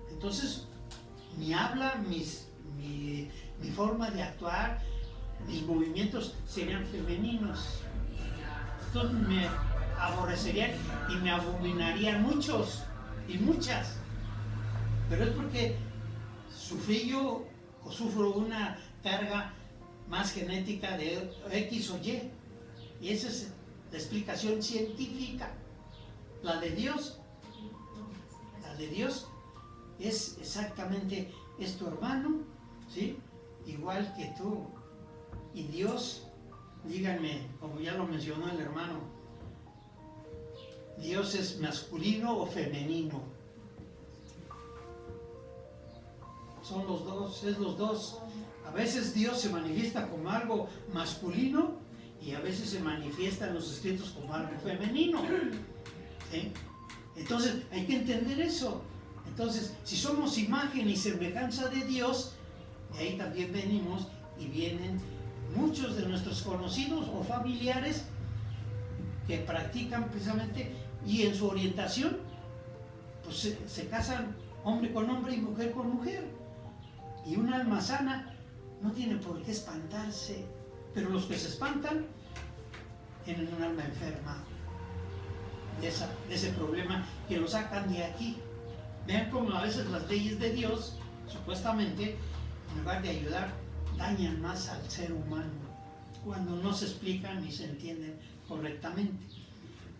entonces mi habla, mi forma de actuar, mis movimientos serían femeninos. Entonces me aborrecerían y me abominarían muchos y muchas. Pero es porque sufrí yo o sufro una carga más genética de X o Y. Y esa es la explicación científica. La de Dios es exactamente tu hermano, ¿sí? Igual que tú. Y Dios, díganme, como ya lo mencionó el hermano, ¿Dios es masculino o femenino? Son los dos, es los dos. A veces Dios se manifiesta como algo masculino y a veces se manifiesta en los escritos como algo femenino. ¿Sí? Entonces hay que entender eso. Entonces, si somos imagen y semejanza de Dios, de ahí también venimos y vienen muchos de nuestros conocidos o familiares que practican precisamente y en su orientación pues se casan hombre con hombre y mujer con mujer. Y un alma sana no tiene por qué espantarse, pero los que se espantan tienen un alma enferma de ese problema que lo sacan de aquí. Vean cómo a veces las leyes de Dios, supuestamente, en lugar de ayudar, dañan más al ser humano cuando no se explican ni se entienden correctamente.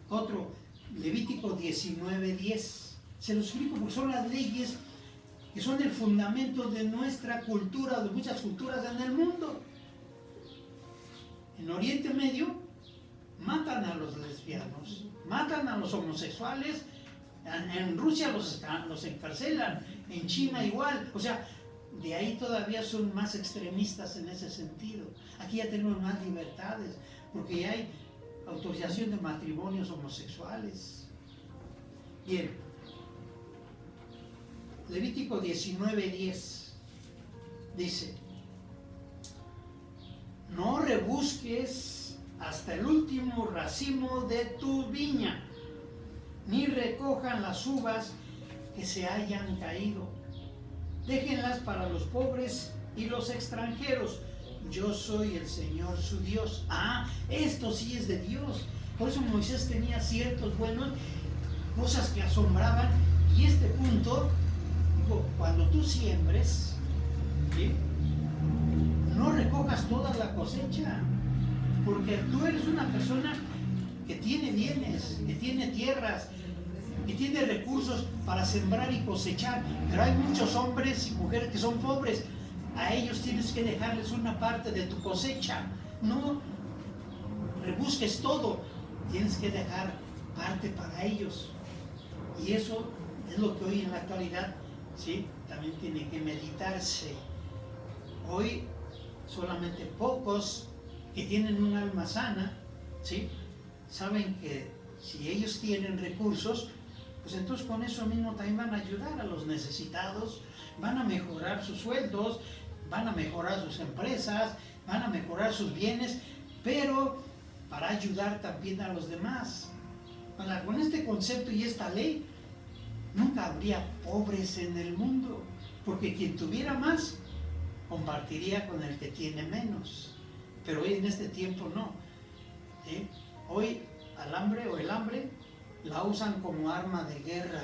Otro, Levítico 19:10. Se los explico porque son las leyes que son el fundamento de nuestra cultura, de muchas culturas en el mundo. En Oriente Medio matan a los lesbianos, matan a los homosexuales, en Rusia los encarcelan, en China igual. O sea, de ahí todavía son más extremistas en ese sentido. Aquí ya tenemos más libertades, porque ya hay autorización de matrimonios homosexuales. Bien, Levítico 19:10 dice: no rebusques hasta el último racimo de tu viña, ni recojan las uvas que se hayan caído. Déjenlas para los pobres y los extranjeros. Yo soy el Señor su Dios. Ah, esto sí es de Dios. Por eso Moisés tenía ciertos buenos, cosas que asombraban. Y este punto, digo, cuando tú siembres, ¿sí?, no recojas toda la cosecha, porque tú eres una persona que tiene bienes, que tiene tierras, que tiene recursos para sembrar y cosechar, pero hay muchos hombres y mujeres que son pobres. A ellos tienes que dejarles una parte de tu cosecha. No rebusques todo, tienes que dejar parte para ellos. Y eso es lo que hoy en la actualidad, ¿sí?, también tiene que meditarse. Hoy solamente pocos que tienen un alma sana, ¿sí?, saben que si ellos tienen recursos, pues entonces con eso mismo también van a ayudar a los necesitados, van a mejorar sus sueldos, van a mejorar sus empresas, van a mejorar sus bienes, pero para ayudar también a los demás. Ahora, con este concepto y esta ley, nunca habría pobres en el mundo, porque quien tuviera más, compartiría con el que tiene menos. Pero hoy en este tiempo no. ¿Sí? Hoy al hambre o el hambre la usan como arma de guerra.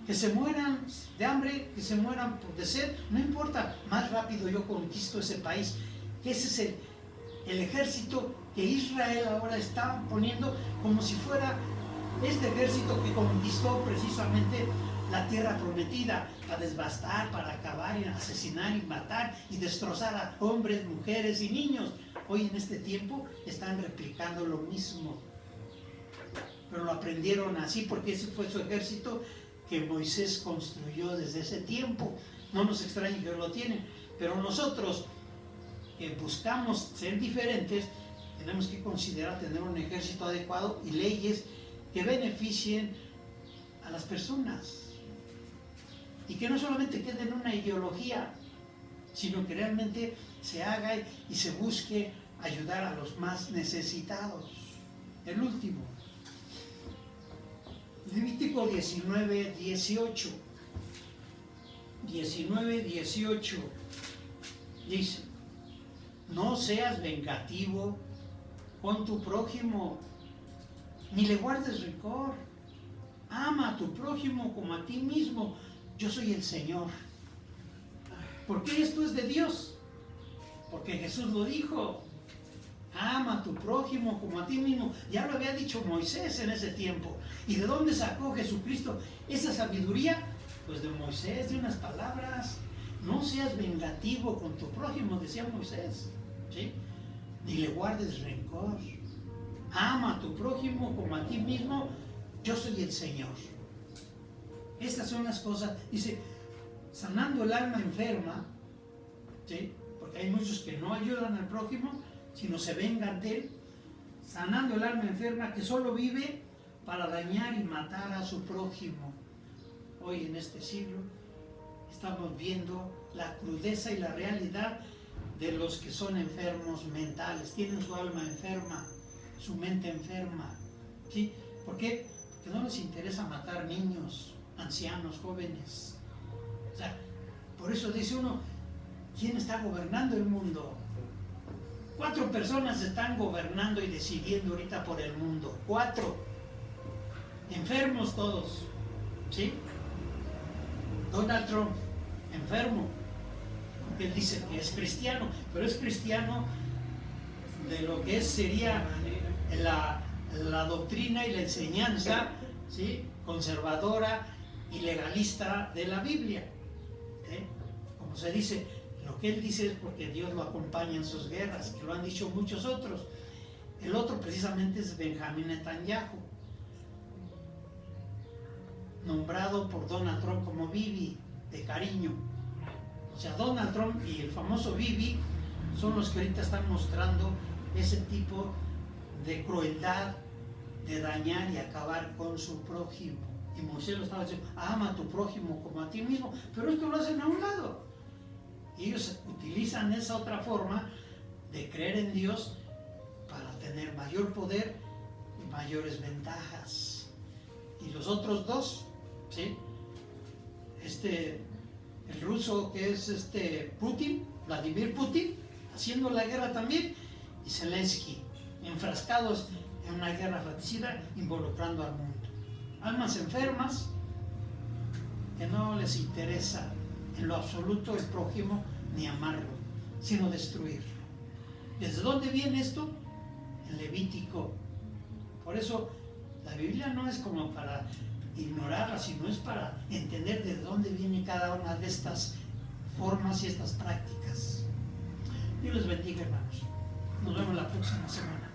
Que se mueran de hambre, que se mueran de sed, no importa, más rápido yo conquisto ese país. Que ese es el ejército que Israel ahora está poniendo como si fuera este ejército que conquistó precisamente la tierra prometida, para devastar, para acabar y asesinar y matar y destrozar a hombres, mujeres y niños. hoy en este tiempo están replicando lo mismo. Pero lo aprendieron así porque ese fue su ejército que Moisés construyó desde ese tiempo. No nos extraña que lo tienen, pero nosotros que buscamos ser diferentes, tenemos que considerar tener un ejército adecuado y leyes que beneficien a las personas. Y que no solamente quede en una ideología, sino que realmente se haga y se busque ayudar a los más necesitados. El último, Levítico 19:18. 19:18 dice: no seas vengativo con tu prójimo, ni le guardes rencor. Ama a tu prójimo como a ti mismo. Yo soy el Señor. ¿Por qué esto es de Dios? Porque Jesús lo dijo. Ama a tu prójimo como a ti mismo. Ya lo había dicho Moisés en ese tiempo. ¿Y de dónde sacó Jesucristo esa sabiduría? Pues de Moisés, de unas palabras. No seas vengativo con tu prójimo, decía Moisés, ¿sí? Ni le guardes rencor. Ama a tu prójimo como a ti mismo. Yo soy el Señor. Estas son las cosas. Dice, sanando el alma enferma, ¿sí? Porque hay muchos que no ayudan al prójimo, sino se vengan de él. Sanando el alma enferma que solo vive para dañar y matar a su prójimo. Hoy en este siglo estamos viendo la crudeza y la realidad de los que son enfermos mentales. Tienen su alma enferma, su mente enferma, ¿sí? ¿Por qué? Porque no les interesa matar niños, ancianos, jóvenes. O sea, por eso dice uno, ¿quién está gobernando el mundo? 4 personas están gobernando y decidiendo ahorita por el mundo. 4. Enfermos todos, ¿sí? Donald Trump, enfermo, porque él dice que es cristiano, pero es cristiano de lo que sería la doctrina y la enseñanza, ¿sí? Conservadora y legalista de la Biblia. Como se dice, lo que él dice es porque Dios lo acompaña en sus guerras, que lo han dicho muchos otros. El otro precisamente es Benjamín Netanyahu, nombrado por Donald Trump como Bibi, de cariño. O sea, Donald Trump y el famoso Bibi son los que ahorita están mostrando ese tipo de crueldad, de dañar y acabar con su prójimo. Y Moisés lo estaba diciendo, ama a tu prójimo como a ti mismo, pero esto lo hacen a un lado. Y ellos utilizan esa otra forma de creer en Dios para tener mayor poder y mayores ventajas. Y los otros dos, ¿sí? El ruso que es Putin, Vladimir Putin, haciendo la guerra también, y Zelensky, enfrascados en una guerra fratricida, involucrando al mundo. Almas enfermas que no les interesa en lo absoluto el prójimo ni amarlo, sino destruirlo. ¿Desde dónde viene esto? En Levítico. Por eso la Biblia no es como para ignorarla, sino es para entender de dónde viene cada una de estas formas y estas prácticas. Dios les bendiga, hermanos. Nos vemos la próxima semana.